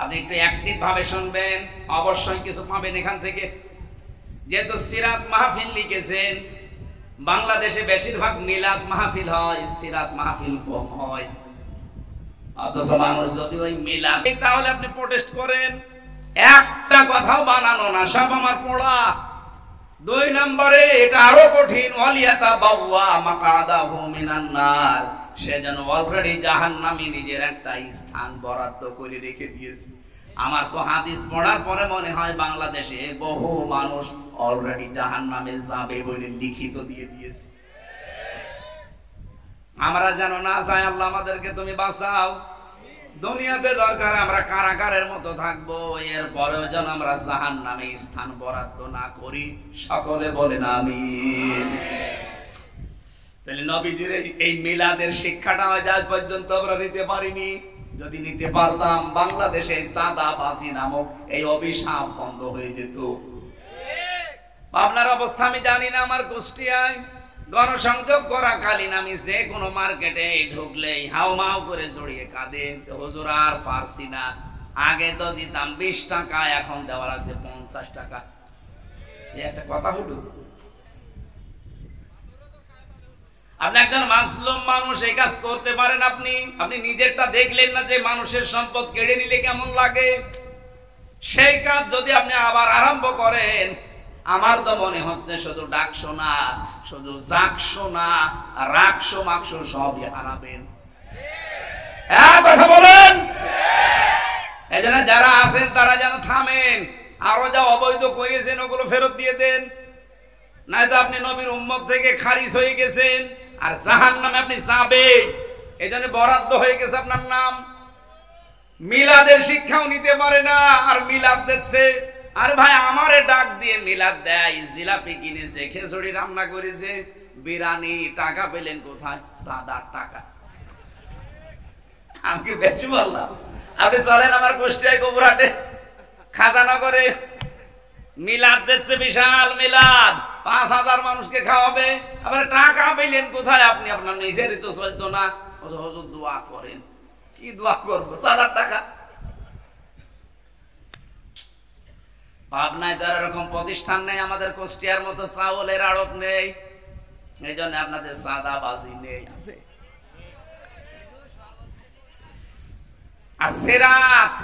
Speaker 1: আপনি একটু অ্যাক্টিভ ভাবে শুনবেন, অবশ্যই কিছু পাবেন এখান থেকে। যেহেতু সিরাত মাহফিল লিখেছেন, বাংলাদেশে বেশিরভাগ মিলাদ মাহফিল হয়, সিরাত মাহফিল কম হয়। অথচ মানুষ যদি ওই মিলাদ, তাহলে আপনি প্রোটেস্ট করেন, একটা কথাও বানানো না, সব আমার পড়া। 2 নম্বরে এটা আরো কঠিন, ওয়ালিয়াতা বাওয়া মাকাদাহু মিনান নার। সে যেন অলরেডি জাহান্নামে নিজের একটা স্থান বরাদ্দ করে রেখে দিয়েছে। আমার তো হাদিস পড়ার পরে মনে হয় বাংলাদেশে বহু মানুষ অলরেডি জাহান্নামে যাবে বলে লিখিত দিয়ে দিয়েছে। আমরা যেন না চাই, আল্লাহ আমাদেরকে তুমি বাঁচাও। দুনিয়াতে দরকার আমরা কারাগারের মতো থাকবো, এরপরেও যেন আমরা জাহান্নামে স্থান বরাদ্দ না করি। সকলে বলেন আমিন। তাহলে নবীজির এই মিলাদের শিক্ষাটা হয়তো আজ পর্যন্ত আমরা নিতে পারিনি। যদি নিতে পারতাম, বাংলাদেশে সাদাবাজি নামক এই অভিশাপ বন্ধ হয়ে যেত। আপনার অবস্থা আমি জানি না। আমার কুষ্টিয়ায় গণসংযোগ করাকালীন আমি যে কোনো মার্কেটে ঢুকলেই হাউমাউ করে জড়িয়ে কাঁদে, হুজুর আর পারছি না। আগে তো দিতাম 20 টাকা, এখন দেওয়া লাগছে 50 টাকা। এই একটা কথা হলো।
Speaker 2: আপনি একজন মাজলুম মানুষ, এই কাজ করতে পারেন? আপনি নিজেরটা দেখলেন না যে মানুষের সম্পদ কেড়ে নিলে কেমন লাগে? সেই কাজ যদি আপনি আবার আরম্ভ করেন, আমার তো মনে হচ্ছে শুধু ডাকশো না, শুধু জাগশো না, রাগশো মাগশো সবই হারাবেন। কথা বলেন। এই জন্য যারা আছেন তারা যেন থামেন, আরো যা অবৈধ করেছেন ওগুলো ফেরত দিয়ে দেন, নয়তো আপনি নবীর উম্মত থেকে খারিজ হয়ে গেছেন, আর জাহান্নামে আপনি যাবেন। এই জন্য বরাদ্দ হয়ে গেছে আপনার নাম। মিলাদের শিক্ষাও নিতে পারে না, আর মিলাদ দিচ্ছে। আরে ভাই, আমারে ডাক দিয়ে মিলাদ দেয়, জিলাপি কিনেছে, খিচুড়ি রান্না করেছে, বিরিয়ানি, টাকা পেলেন কোথায়? সাদা টাকা। আমি কি বেশি বললাম? আপনি চলেন আমার কুষ্টিয়ায় গোবরহাটে খাজানগরে মিলাদ দিচ্ছে, বিশাল মিলাদ, 5000 মানুষকে খাওয়াবে। আবার টাকা পেলেন কোথায়? আপনি আপনার নিজেরই তো চলতো না। হুজুর দোয়া করেন। কি দোয়া করবো? সাদা টাকা। পাবনায় তার এরকম প্রতিষ্ঠান নেই, আমাদের কুষ্টিয়ার মতো চাউলের আড়ত নেই, এই জন্য আপনাদের সাদা বাজি নেই। আছে আর সিরাত,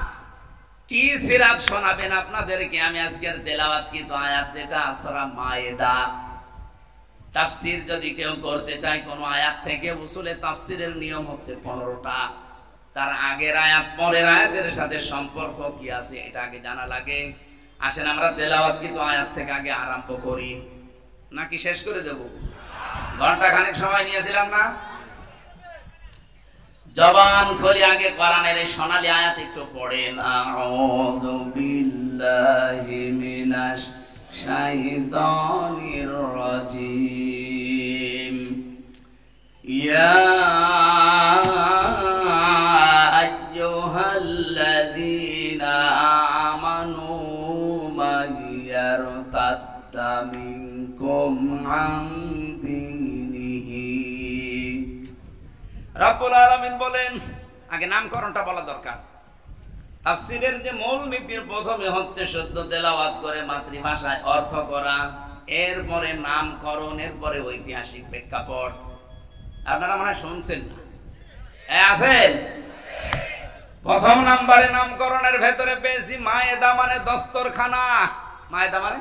Speaker 2: কি সিরাত শোনাবেন আপনাদেরকে? আমি আজকের তেলাওয়াত কিন্তু আয়াত, যেটা সূরা মায়েদা। তাফসীর যদি কেউ করতে চায় কোন আয়াত থেকে, উসুলে তাফসীরের নিয়ম হচ্ছে 15টা। তার আগের আয়াত পরের আয়াতের সাথে সম্পর্ক কি আছে এটা আগে জানা লাগে। আসেন আমরা তেলাওয়াত কিন্তু আয়াত থেকে আগে আরম্ভ করি, নাকি শেষ করে দেব? ঘন্টা খানেক সময় নিয়েছিলাম না? জবান খুলে আগে কোরআনের এই সোনালী আয়াত একটু পড়েন। আউযু বিল্লাহি মিনাশ শাইতানির রাজিম। ইয়া আইয়ুহাল্লাযীনা আমানু মান ইয়ারতাদ্দা মিনকুম আন দীনিহি। রব্বুল আলামিন বলেন, আগে নামকরণটা বলা দরকার। তাফসীরের যে মূল নীতির প্রথমে হচ্ছে শুদ্ধ তেলাওয়াত করে মাতৃভাষায় অর্থ করা, এরপরে নামকরণ, এরপরে ঐতিহাসিক প্রেক্ষাপট। আপনারা মনে হয় শুনছেন না? আছেন? প্রথম নাম্বারে নামকরণের ভেতরে পেয়েছি মায়েদা, মানে দস্তরখানা। মায়েদা মানে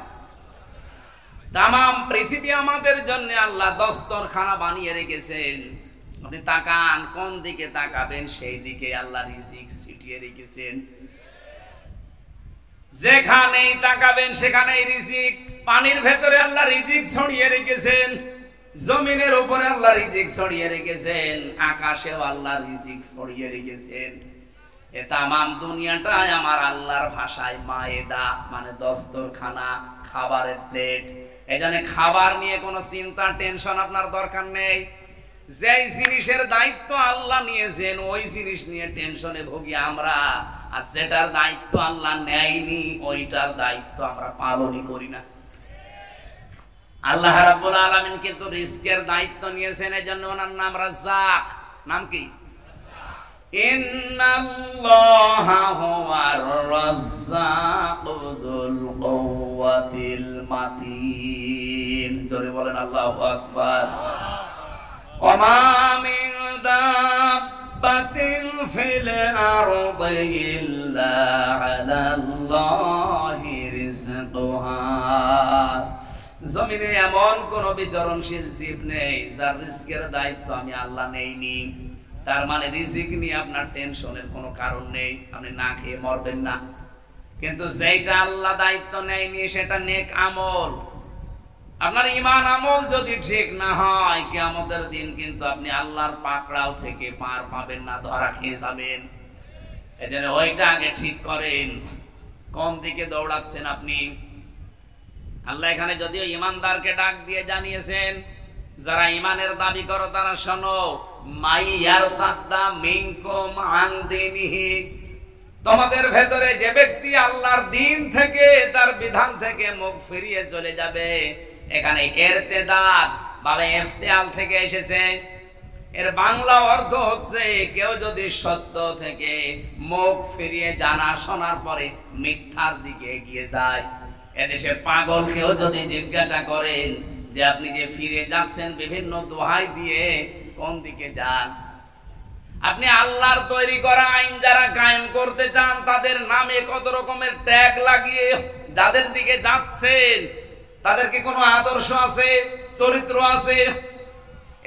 Speaker 2: তামাম পৃথিবী আমাদের জন্য আল্লাহ দস্তরখানা বানিয়ে রেখেছেন। আপনি তাকান, কোন দিকে তাকাবেন সেই দিকে আল্লাহ রিজিক ছিটিয়ে রেখেছেন। যেখানেই তাকাবেন সেখানেই রিজিক। পানির ভেতরে আল্লাহ রিজিক ছড়িয়ে রেখেছেন, জমিনের উপরে আল্লাহ রিজিক ছড়িয়ে রেখেছেন, আকাশেও আল্লাহ রিজিক ছড়িয়ে রেখেছেন। এ তামাম দুনিয়াটাই আমার আল্লাহর ভাষায় মায়েদা, মানে দস্তরখানা, খাবারের প্লেট। এখানে খাবার নিয়ে কোনো চিন্তা টেনশন আপনার দরকার নেই। যেই জিনিসের দায়িত্ব আল্লাহ নিয়েছেন ওই জিনিস নিয়ে টেনশনে ভুগি আমরা, আর যেটার দায়িত্ব আল্লাহ নেয়নি ওইটার দায়িত্ব আমরা পালনই করি না। আল্লাহ রাব্বুল আলামিন কিন্তু রিজকের দায়িত্ব নিয়েছেন, এজন্য ওনার নাম রাজ্জাক। নাম কি? ইন্নাল্লাহা হুয়ার রাজ্জাকু যুল কুওয়াতিল মাতিন। জোরে বলেন আল্লাহু আকবার। ওমা মিন দাব্বাতিন ফিল আরদি ইল্লা আলাল্লাহি রিজকুহা। জমিনে এমন কোন বিচরণশীল জীব নেই যার রিজকের দায়িত্ব আমি আল্লাহ নেইনি। তার মানে রিজিক নিয়ে আপনার টেনশনের কোনো কারণ নেই, আপনি না খেয়ে মরবেন না। কিন্তু যেটা আল্লাহ দায়িত্ব নেয়নি সেটা নেক আমল। আপনার ঈমান আমল যদি ঠিক না হয়, কিয়ামতের দিন কিন্তু আপনি আল্লাহর পাকড়াও থেকে পার পাবেন না, ধরা খেয়ে যাবেন। এজন্য ওইটা আগে ঠিক করেন, কোন দিকে দৌড়াচ্ছেন আপনি। আল্লাহ এখানে যদিও ঈমানদারকে ডাক দিয়ে জানিয়েছেন, যারা ঈমানের দাবি করো তারা শোনো, মাইয়ারতাদ্দা মিনকুম আন দীনিহি। তোমাদের ভেতরে যে ব্যক্তি আল্লাহর দ্বীন থেকে, তার বিধান থেকে মুখ ফিরিয়ে চলে যাবে। এখানে ইরতিদাদ বা ইফতিয়াল থেকে এসেছে। এর বাংলা অর্থ হচ্ছে কেউ যদি সত্য থেকে মুখ ফিরিয়ে জানা শোনার পরে মিথ্যার দিকে এগিয়ে যায়। এদেশে পাগল কেউ যদি জিজ্ঞাসা করেন
Speaker 1: যে আপনি যে ফিরে যাচ্ছেন বিভিন্ন দোহাই দিয়ে কোন দিকে যান। আপনি আল্লাহর তৈরি করা আইন যারা কায়েম করতে চান তাদের নামে কত রকমের ট্যাগ লাগিয়ে যাদের দিকে যাচ্ছেন তাদেরকে কোনো আদর্শ আছে, চরিত্র আছে,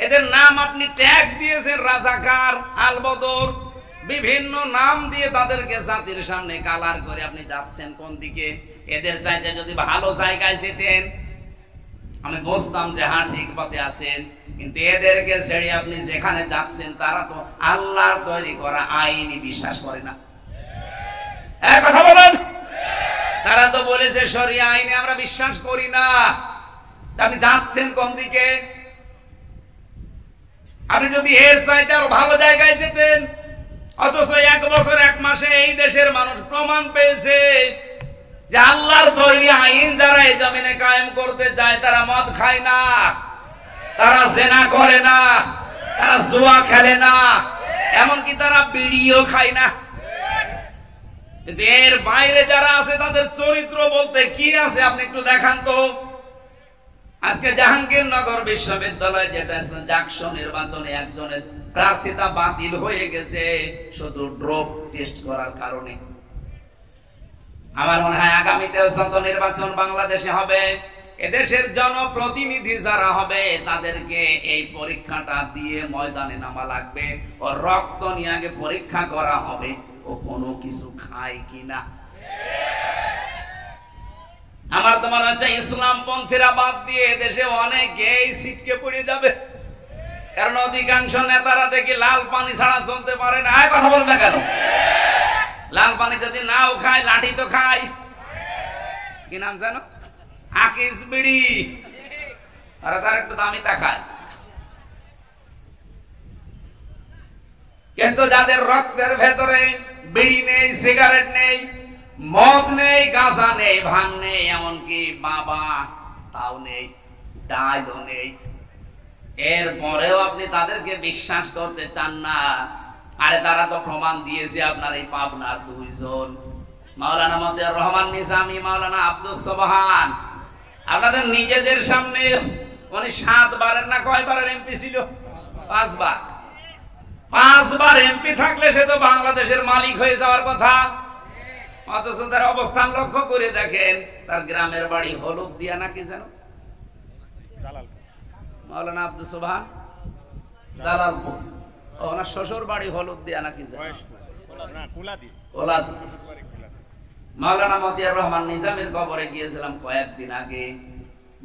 Speaker 1: এদের নাম আপনি ট্যাগ দিয়েছেন রাজাকার, আলবদর, বিভিন্ন নাম দিয়ে তাদেরকে জাতির সামনে কালার করে আপনি যাচ্ছেন কোন দিকে। এদের চাইতে যদি ভালো জায়গায় যেতেন আমি বুঝতাম যে হ্যাঁ ঠিক পথে আছেন, কিন্তু এদেরকে ছেড়ে আপনি যেখানে যাচ্ছেন তারা তো আল্লাহর তৈরি করা আইনই বিশ্বাস করে না। এক কথা বলেন, তারা তো বলেছে শরিয়া আইনে আমরা বিশ্বাস করি না। আপনি যাচ্ছেন কোন দিকে? আপনি যদি এর চাইতে আরো ভালো জায়গায় যেতেন, অথচ 1 বছর 1 মাসে এই দেশের মানুষ প্রমাণ পেয়েছে যে আল্লাহর তৈরি আইন যারা এই জমিনে কায়েম করতে যায় তারা মদ খায় না, তারা জেনা করে না, তারা জুয়া খেলে না, এমনকি তারা বিড়িও খায় না। এর বাইরে যারা আছে তাদের চরিত্র বলতে কি আছে আপনি একটু দেখান তো। আজকে জাহাঙ্গীরনগর বিশ্ববিদ্যালয় যেটা জাকসু নির্বাচনে একজনের প্রার্থিতা বাতিল হয়ে গেছে শুধু ড্রপ টেস্ট করার কারণে। আমার মনে হয় আগামীতে যত নির্বাচন বাংলাদেশে হবে এদেশের জনপ্রতিনিধি যারা হবে তাদেরকে এই পরীক্ষাটা দিয়ে ময়দানে নামা লাগবে। ও রক্ত নিয়ে আগে পরীক্ষা করা হবে ও কোনো কিছু খায় কিনা। আমার তোমার হচ্ছে ইসলাম পন্থীরা বাদ দিয়ে দেশে অনেকেই ছিটকে পড়ে যাবে, কারণ অধিকাংশ নেতারা দেখি লাল পানি ছাড়া চলতে পারে না। কথা বলবে না কেন? লাল পানি যদি নাও খায় লাঠি তো খায়। কি নাম জানো? আকিস বিড়ি, আর তার একটু দামি তা খায়। কিন্তু যাদের রক্তের ভেতরে বিড়ি নেই, সিগারেট নেই, মদ নেই, গাঁজা নেই, ভাঙ নেই, এমনকি বাবা তাও নেই, ডালও নেই, এরপরেও আপনি তাদেরকে বিশ্বাস করতে চান না। আরে তারা তো প্রমাণ দিয়েছে। আপনার এই পাবনার 2 জন মাওলানা মতিয়ার রহমান নিজামী, মাওলানা আব্দুস সোবহান, আপনাদের নিজেদের সামনে উনি 7 বারের না কয়বারের এমপি ছিল? 5 বার। 5 বার এমপি থাকলে সে তো বাংলাদেশের মালিক হয়ে যাওয়ার কথা। অথচ তার অবস্থান লক্ষ্য করে দেখেন, তার গ্রামের বাড়ি হলুদিয়া নাকি যেন, মাওলানা আব্দুস সোবহান জালালপুর। ওনার শ্বশুর বাড়ি হলুদিয়া নাকি যেন, মাওলানা মতিয়ার রহমান নিজামীর কবরে গিয়েছিলাম কয়েকদিন আগে।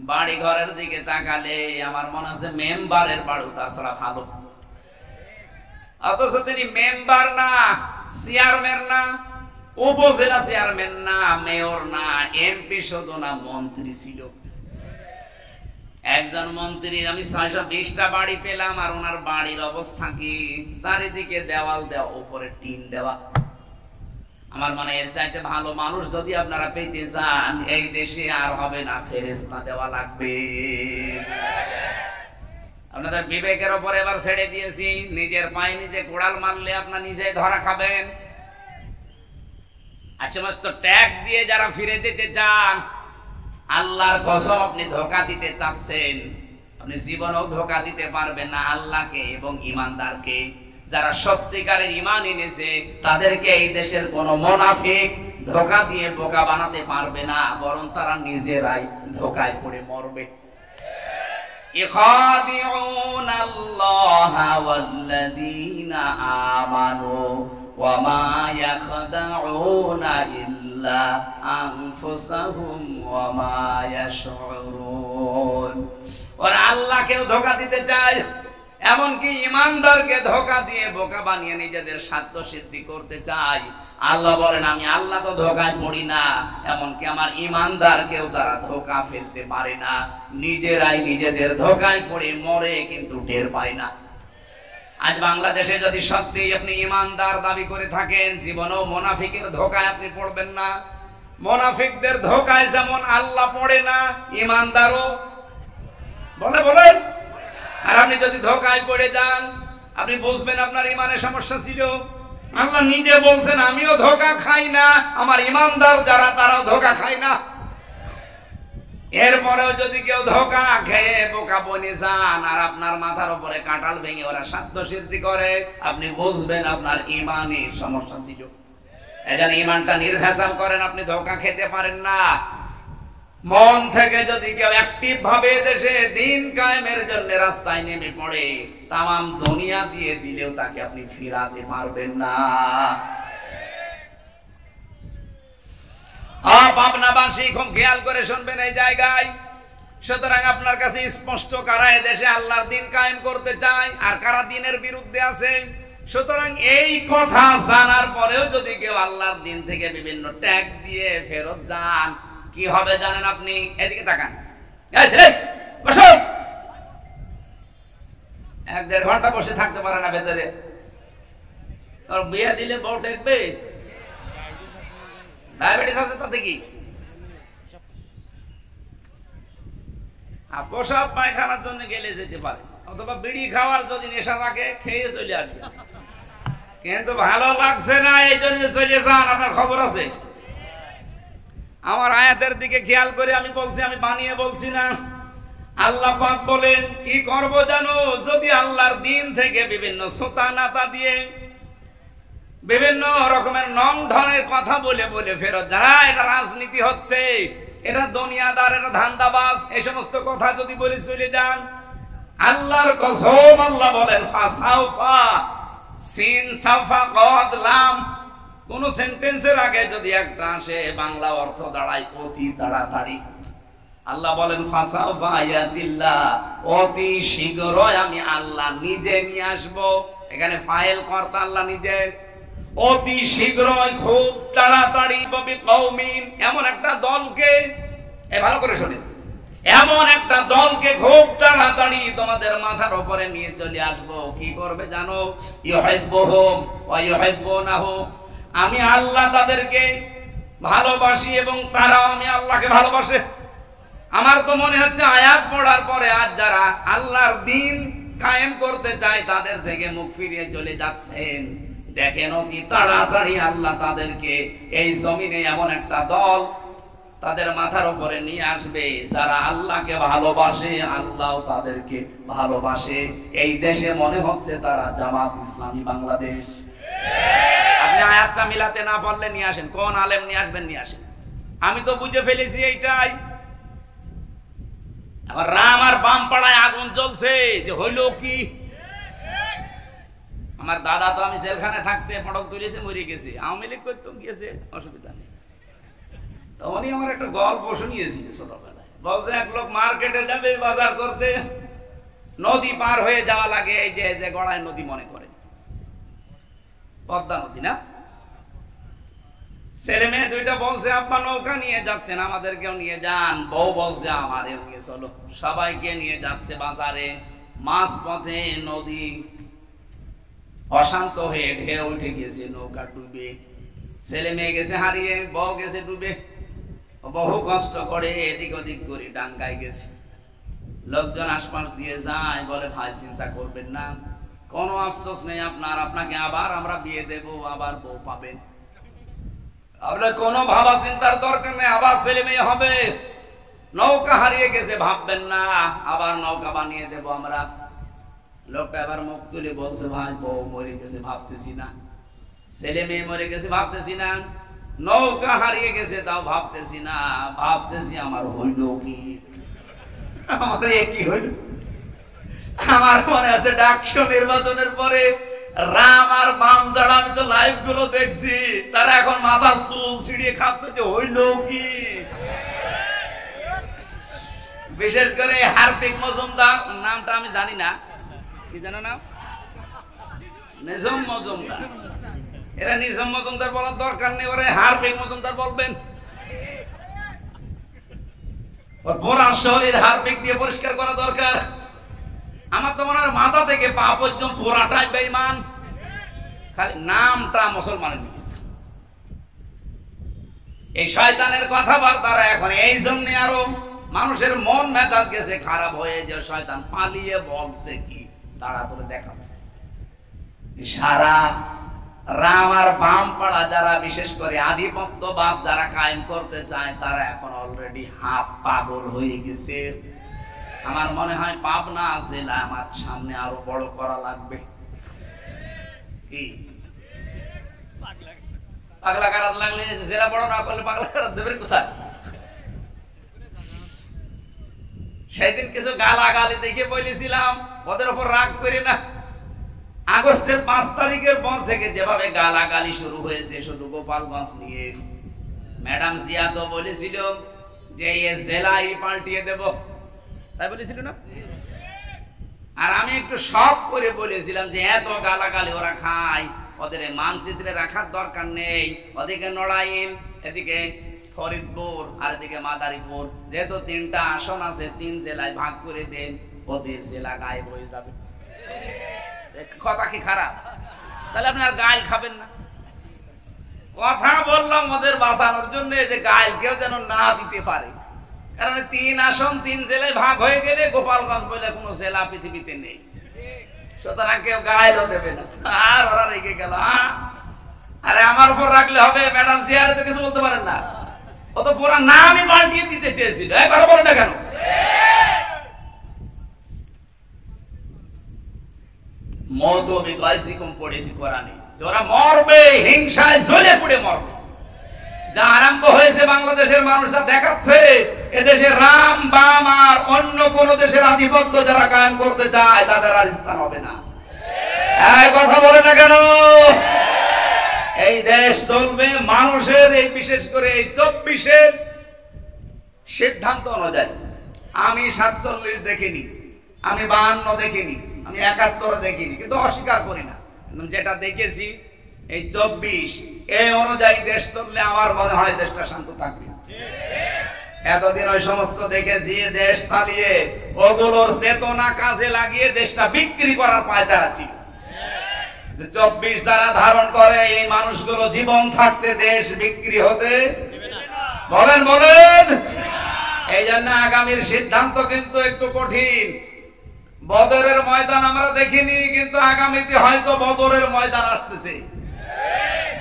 Speaker 1: বাড়ি ঘরের দিকে তাকালে আমার মনে আছে মেম্বারের বাড়ি তাছাড়া ভালো। অথচ তিনি মেম্বার না, চেয়ারম্যান না, উপজেলা চেয়ারম্যান না, মেয়র না, এমপি শুধু না, মন্ত্রী ছিল। একজন মন্ত্রীর আমি 620টা বাড়ি পেলাম, আর ওনার বাড়ির অবস্থা কি? চারিদিকে দেওয়াল দেওয়া, উপরে টিন দেওয়া। আমার মনে এর চাইতে ভালো মানুষ যদি আপনারা পেতে চান এই দেশে আর হবে না, ফেরেশতা দেওয়া লাগবে। আপনাদের বিবেকের উপর এবার ছেড়ে দিয়েছি। নিজের পায়ে নিজে কোড়াল মারলে আপনার নিজেই ধরা খাবেন। আর সমস্ত ট্যাগ দিয়ে যারা ফিরে দিতে চান, আল্লাহর কসম আপনি ধোঁকা দিতে চাচ্ছেন, আপনি জীবনেও ধোঁকা দিতে পারবেন না আল্লাহকে এবং ইমানদারকে। যারা সত্যিকারের ঈমান এনেছে তাদেরকে এই দেশের কোনো মুনাফিক ধোঁকা দিয়ে বোকা বানাতে পারবে না, বরং তারা নিজেরাই ধোঁকায় পড়ে মরবে। ইখাদিউনাল্লাহা ওয়াল্লাযীনা আমানু ওয়া মা ইয়াখদাউনা ইল্লা আনফুসাহুম ওয়া মা ইয়াশউরুন। ওরা আল্লাহকেও ধোঁকা দিতে চায়, এমনকি ইমানদারকে ধোঁকা দিয়ে বোকা বানিয়ে নিজেদের স্বার্থ সিদ্ধি করতে চায়। আল্লাহ বলেন আমি আল্লাহ তো ধোঁকায় পড়ি না, এমনকি আমার ইমানদারকেও তারা ধোঁকা ফেলতে পারে না। নিজেরাই নিজেদের ধোঁকায় পড়ে মরে, কিন্তু টের পায় না। আজ বাংলাদেশে যদি সত্যি আপনি ইমানদার দাবি করে থাকেন, জীবনেও মুনাফিকের ধোঁকায় আপনি পড়বেন না। মুনাফিকদের ধোঁকায় যেমন আল্লাহ পড়ে না, ইমানদারও বলেন। আর আপনি যদি ধোঁকায় পড়ে যান, আপনি বুঝবেন আপনার ইমানের সমস্যা ছিল। আল্লাহ নিজে বলছেন আমিও ধোঁকা খাই না, আমার ইমানদার যারা তারাও ধোঁকা খায় না।
Speaker 2: এরপরেও যদি কেউ ধোকা খেয়ে বোকা বনে যান আর আপনার মাথার উপরে কাঁঠাল ভেঙে ওরা সাধ্য সিদ্ধি করে, আপনি বুঝবেন আপনার ইমানে সমস্যা ছিল। এজন্য ইমানটা নির্ভেজাল করেন, আপনি ধোকা খেতে পারেন না। মন থেকে যদি কেউ অ্যাক্টিভ ভাবে দেশে দিন কায়েমের জন্য রাস্তায় নেমে পড়ে, তামাম দুনিয়া দিয়ে দিলেও তাকে আপনি ফিরাতে পারবেন না। পাবনাবাসী খুব খেয়াল করে শুনবেন এই জায়গায়। সুতরাং আপনার কাছে স্পষ্ট কারা এদেশে আল্লাহর দিন কায়েম করতে চায় আর কারা দিনের বিরুদ্ধে আছে। সুতরাং এই কথা জানার পরেও যদি কেউ আল্লাহর দিন থেকে বিভিন্ন ট্যাগ দিয়ে ফেরত যান, কি হবে জানেন আপনি? এদিকে তাকান, এক দেড় ঘন্টা বসে থাকতে পারে না ভেতরে। ওর বিয়ে দিলে বউ দেখবে, ডায়াবেটিস আছে তাতে কি? প্রসাব পায়খানার জন্য গেলে যেতে পারে, অথবা বিড়ি খাওয়ার যদি নেশা থাকে খেয়ে চলে আসবে, কিন্তু ভালো লাগছে না এই জন্য চলে যান। আপনার খবর আছে? আমার আয়াতের দিকে খেয়াল করে আমি বলছি, আমি বানিয়ে বলছি না। আল্লাহ পাক বলেন কি করব জানো? যদি আল্লাহর দিন থেকে বিভিন্ন সোতা নাতা দিয়ে বিভিন্ন রকমের নং ধরনের কথা বলে বলে ফেরত যারা, এটা রাজনীতি হচ্ছে, এটা দুনিয়াদার, এটা ধান্দাবাজ, এই সমস্ত কথা যদি বলে চলে যান, আল্লাহর কসম আল্লাহ বলেন ফাসাউফা, সিন সাফা কদ লাম, কোন সেন্টেন্সের আগে যদি একটা আসে বাংলা অর্থ দাঁড়ায় অতি তাড়াতাড়ি। আল্লাহ বলেন ফাসাউফা ইয়াতিল্লাহ, অতি শীঘ্রই আমি আল্লাহ নিজে নিয়ে আসব। এখানে ফাইল কর্তা আল্লাহ নিজে, অতি শীঘ্রই খুব তাড়াতাড়ি ববি কওমিন, এমন একটা দলকে, ভালো করে শুনেন, এমন একটা দলকে খুব তাড়াতাড়ি তোমাদের মাথার উপরে নিয়ে চলে আসবো। কি করবে জানো? ইউহিব্বুহুম ওয়া ইউহিব্বুনাহু, আমি আল্লাহ তাদেরকে ভালোবাসি এবং তারাও আমি আল্লাহকে ভালোবাসে। আমার তো মনে হচ্ছে আয়াত পড়ার পরে আজ যারা আল্লাহর দিন কায়েম করতে চায় তাদের থেকে মুখ ফিরিয়ে চলে যাচ্ছেন। দেখেন কি তাড়াতাড়ি আল্লাহ তাদেরকে এই জমিনে এমন একটা দল তাদের মাথার উপরে নিয়ে আসবে যারা আল্লাহকে ভালোবাসে, আল্লাহ তাদেরকে ভালোবাসে। এই দেশে মনে হচ্ছে তারা জামাত ইসলামী বাংলাদেশ। আপনি আয়াতটা মিলাতে না পারলে নিয়ে আসেন, কোন আলেম নিয়ে আসবেন নিয়ে আসেন। আমি তো বুঝে ফেলেছি এইটাই। এখন রাম আর বাম পাড়ায় আগুন জ্বলছে, যে হইল কি? আমার দাদা তো আমি জেলখানে থাকতে পটল তুলেছে, মরে গেছে, আওয়ামী লীগ করতে গিয়েছে, অসুবিধা নেই। তো উনি আমার একটা গল্প শুনিয়েছিল ছোটবেলায়। বলছে এক লোক মার্কেটে যাবে বাজার করতে, নদী পার হয়ে যাওয়া লাগে, এই যে গড়াই নদী মনে করেন, পদ্মা নদী না? ছেলে মেয়ে দুইটা বলছে আব্বা নৌকা নিয়ে যাচ্ছেন, আমাদেরকেও নিয়ে যান। বউ বলছে আমারেও নিয়ে চলো। সবাইকে নিয়ে যাচ্ছে বাজারে। মাঝ পথে নদী অশান্ত হয়ে ঢেউ উঠে গেছে, নৌকা ডুবে, ছেলে মেয়ে গেছে হারিয়ে, বউ গেছে ডুবে। বহু কষ্ট করে এদিক ওদিক করে ডাঙ্গায় গেছে। লোকজন আশপাশ দিয়ে যায়, বলে ভাই চিন্তা করবেন না, কোনো আফসোস নেই আপনার, আপনাকে আবার আমরা বিয়ে দেব, আবার বউ পাবেন, আপনার কোনো ভাবা চিন্তার দরকার নেই, আবার ছেলে মেয়ে হবে। নৌকা হারিয়ে গেছে ভাববেন না, আবার নৌকা বানিয়ে দেব আমরা। লোকটা এবার মুখ তুলে বলছে ভাই বউ মরে গেছে ভাবতেছি না, ছেলে মেয়ে মরে গেছে ভাবতেছি না, নৌকা হারিয়ে গেছে তাও ভাবতেছি না, ভাবতেছি আমার হইল কি, আমার কি হইল। আমার মনে আছে ডাকসু নির্বাচনের পরে রাম আর বাম যারা, আমি তো লাইভ গুলো দেখছি, তারা এখন মাথা চুল ছিড়িয়ে খাচ্ছে যে হইল কি। বিশেষ করে হারপিক মজুমদার, নামটা আমি জানি না, কি জানো না, নিজাম মজুমদার। এরা নিজাম মজুমদার বলার দরকার নেই, ওরা হারপিক মজুমদার বলবেন। ওর পুরা শরীর হারপিক দিয়ে পরিষ্কার করা দরকার। আমার তো মনে হয় মাথা থেকে পা পর্যন্ত পুরাটাই বেঈমান, খালি নামটা মুসলমানের নিয়েছে। এই শয়তানের কথাবার্তারা এখন এই জন্য আরো মানুষের মন মেজাজ গেছে খারাপ হয়ে, যে শয়তান পালিয়ে বলছে কি তাড়াতাড়ি দেখাচ্ছে। সারা
Speaker 1: রাম আর বাম পাড়া যারা বিশেষ করে আধিপত্যবাদ যারা কায়েম করতে চায় তারা এখন অলরেডি হাফ পাগল হয়ে গেছে। আমার মনে হয় পাবনা জেলা আমার সামনে আরো বড় করা লাগবে। কি পাগলা কারাত লাগলে জেলা বড় না করলে পাগলা কারাত দেবেন কোথায়? সেদিন কিছু গালাগালি দেখে বলেছিলাম ওদের উপর রাগ করি না। আগস্টের 5 তারিখের পর থেকে যেভাবে গালাগালি শুরু হয়েছে শুধু গোপালগঞ্জ নিয়ে, ম্যাডাম জিয়া তো বলেছিল যে এই জেলাই পাল্টিয়ে দেব, তাই বলেছিল না? আর আমি একটু শখ করে বলেছিলাম যে এত গালাগালি ওরা খায়, ওদের মানচিত্রে রাখার দরকার নেই। ওদিকে নড়াইল, এদিকে ফরিদপুর আর এদিকে মাদারীপুর, যেহেতু 3টা আসন আছে 3 জেলায় ভাগ করে দেন, ওদের জেলা গায়েব হয়ে যাবে। কথা কি খারাপ? তাহলে আপনি আর গাইল খাবেন না। কথা বললাম ওদের বাঁচানোর জন্য যে গাইল কেউ যেন না দিতে পারে, কারণ 3 আসন 3 জেলায় ভাগ হয়ে গেলে গোপালগঞ্জ বলে কোনো জেলা পৃথিবীতে নেই, সুতরাং কেউ গাইলও দেবে না। আর ওরা রেগে গেল, আরে আমার উপর রাখলে হবে? ম্যাডাম সিয়ারে তো কিছু বলতে পারেন না, ও তো পুরো নামই পাল্টিয়ে দিতে চেয়েছিল। কথা বলেন না কেন? মত বিকাশিকম পড়েছি কোরআনে, ওরা মরবে, হিংসায় জ্বলে পুড়ে মরবে। যা আরম্ভ হয়েছে বাংলাদেশের মানুষরা দেখাচ্ছে এদেশে রাম বাম আর অন্য কোন দেশের আধিপত্য যারা কায়েম করতে চায় তাদের আর স্থান হবে না। এই কথা বলে না কেন? এই দেশ চলবে মানুষের, এই বিশেষ করে এই 24-এর সিদ্ধান্ত অনুযায়ী। আমি 47 দেখিনি, আমি 52 দেখিনি, আমি 71 দেখিনি, কিন্তু অস্বীকার করি না। যেটা দেখেছি এই 24 এই অনুযায়ী দেশ চললে আমার মনে হয় দেশটা শান্ত থাকবে। এতদিন ওই সমস্ত দেখেছি দেশ চালিয়ে ওগুলোর চেতনা কাজে লাগিয়ে দেশটা বিক্রি করার পায়তারা ছিল। 24 যারা ধারণ করে এই মানুষগুলো জীবন থাকতে দেশ বিক্রি হতে বলেন বলেন। এই জন্য আগামীর সিদ্ধান্ত কিন্তু একটু কঠিন। বদরের ময়দান আমরা দেখিনি, কিন্তু আগামীতে হয়তো বদরের ময়দান আসতেছে।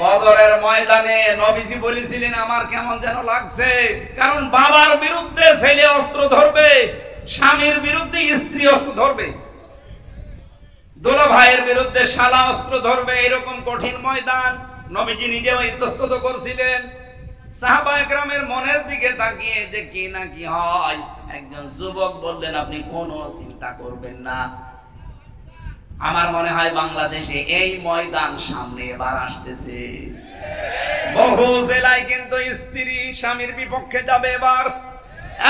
Speaker 1: বদরের ময়দানে নবীজি বলেছিলেন আমার কেমন যেন লাগছে, কারণ বাবার বিরুদ্ধে ছেলে অস্ত্র ধরবে, স্বামীর বিরুদ্ধে স্ত্রী অস্ত্র ধরবে, দুলা ভাইয়ের বিরুদ্ধে শালা অস্ত্র ধরবে। এরকম কঠিন ময়দান নবীজি নিজেও ইতস্তত করছিলেন। সাহাবায়ে কেরামের মনের দিকে তাকিয়ে যে কি না কি হয়, একজন যুবক বললেন আপনি কোনো চিন্তা করবেন না, আমার মনে হয় বাংলাদেশে এই ময়দান সামনে এবার আসতেছে। বহু জেলায় কিন্তু স্ত্রী স্বামীর বিপক্ষে যাবে এবার।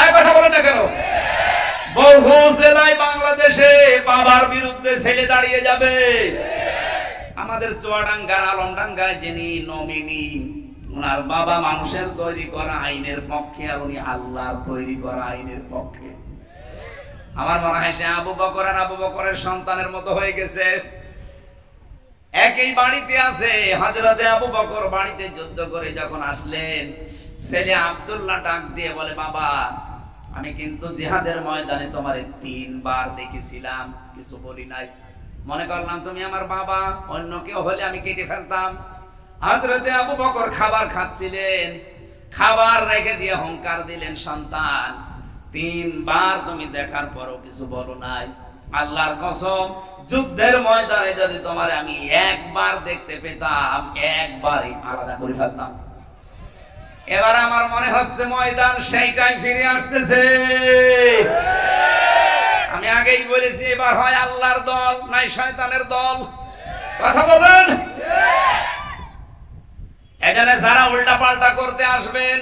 Speaker 1: এক কথা বলেন না কেন? বহু জেলায় বাংলাদেশে বাবার বিরুদ্ধে ছেলে দাঁড়িয়ে যাবে। আমাদের চুয়াডাঙ্গার আলমডাঙ্গায় যিনি নমিনি, ওনার বাবা মানুষের তৈরি করা আইনের পক্ষে আর উনি আল্লাহর তৈরি করা আইনের পক্ষে। আমার মনে হয় সে আবু বকর আর আবু বকরের সন্তানের মতো হয়ে গেছে। একই বাড়িতে আছে। হযরতে আবু বকর বাড়িতে যুদ্ধ করে যখন আসলেন, ছেলে আব্দুল্লাহ ডাক দিয়ে বলে বাবা আমি কিন্তু জিহাদের ময়দানে তোমারে 3 বার দেখেছিলাম, কিছু বলি নাই, মনে করলাম তুমি আমার বাবা, অন্য কেউ হলে আমি কেটে ফেলতাম। হযরতে আবু বকর খাবার খাচ্ছিলেন, খাবার রেখে দিয়ে হুঙ্কার দিলেন সন্তান 3 বার তুমি দেখার পরও কিছু বলো নাই, আল্লাহর কসম যুদ্ধের ময়দানে যদি তোমারে আমি একবার দেখতে পেতাম একবারই আলাদা করে ফেলতাম। এবার আমার মনে হচ্ছে ময়দান সেইটাই ফিরে আসতেছে। আমি আগেই বলেছি এবার হয় আল্লাহর দল নাই শয়তানের দল। কথা বলেন। এখানে যারা উল্টা পাল্টা করতে আসবেন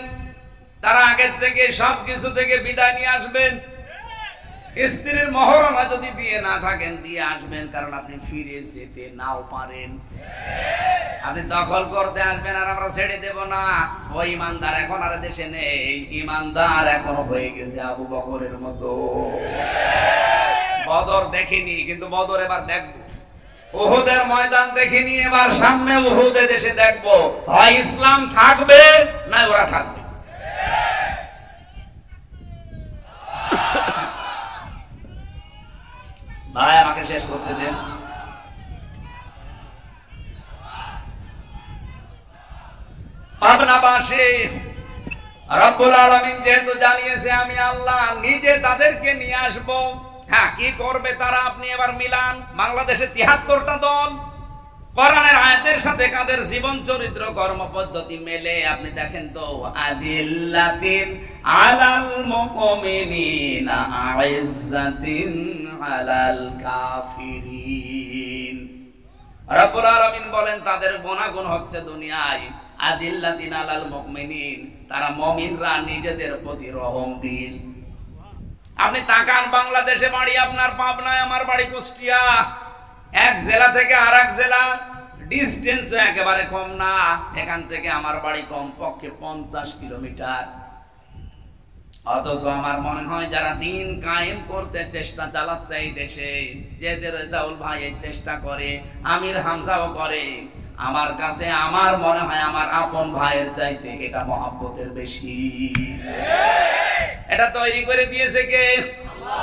Speaker 1: তারা আগের থেকে সবকিছু থেকে বিদায় নিয়ে আসবেন। স্ত্রীর মহরণা যদি দিয়ে না থাকেন দিয়ে আসবেন, কারণ আপনি ফিরে যেতে নাও পারেন। আপনি দখল করতে আসবেন আর আমরা ছেড়ে দেব না। ওই ইমানদার এখন আর দেশে নেই, ইমানদার এখনো হয়ে গেছে আবু বকরের মতো। বদর দেখিনি, কিন্তু বদর এবার দেখবো। উহুদের ময়দান দেখিনি, এবার সামনে উহুদে দেশে দেখবো হয় ইসলাম থাকবে না ওরা থাকবে। ভাই আমাকে শেষ করতে দেন।
Speaker 2: পাবনাবাসী রব্বুল আলামিন যেহেতু জানিয়েছে আমি আল্লাহ নিজে তাদেরকে নিয়ে আসব। হ্যাঁ, কি করবে তারা? আপনি এবার মিলান বাংলাদেশে ৭৩টা দল, কোরআনের আয়াতের সাথে কাদের জীবন চরিত্র কর্মপদ্ধতি মেলে আপনি দেখেন তো। আদিল্লাতিন আলাল মুমিনিনা আইজ্জাতিন আলাল কাফিরিন। রব্বুল আলামিন বলেন তাদের গুনাহগুণ হচ্ছে দুনিয়ায় আদিল্লাতিন আলাল মুমিনিন, তারা মুমিনরা নিজেদের প্রতি রহমশীল। আপনি তাকান বাংলাদেশে বাড়ি আপনার পাবনায়, আমার বাড়ি কুষ্টিয়া, এক জেলা থেকে আরেক জেলা ডিস্টেন্স একেবারে কম না। এখান থেকে আমার বাড়ি কমপক্ষে 50 কিলোমিটার। অথচ আমার মনে হয় যারা দিন কায়েম করতে চেষ্টা চালাচ্ছে এই দেশে, যেদের রেজাউল ভাই এই চেষ্টা করে, আমির হামজাও করে, আমার কাছে আমার মনে হয় আমার আপন ভাইয়ের চাইতে এটা মহব্বতের বেশি। এটা তৈরি করে দিয়েছে কে? আল্লাহ।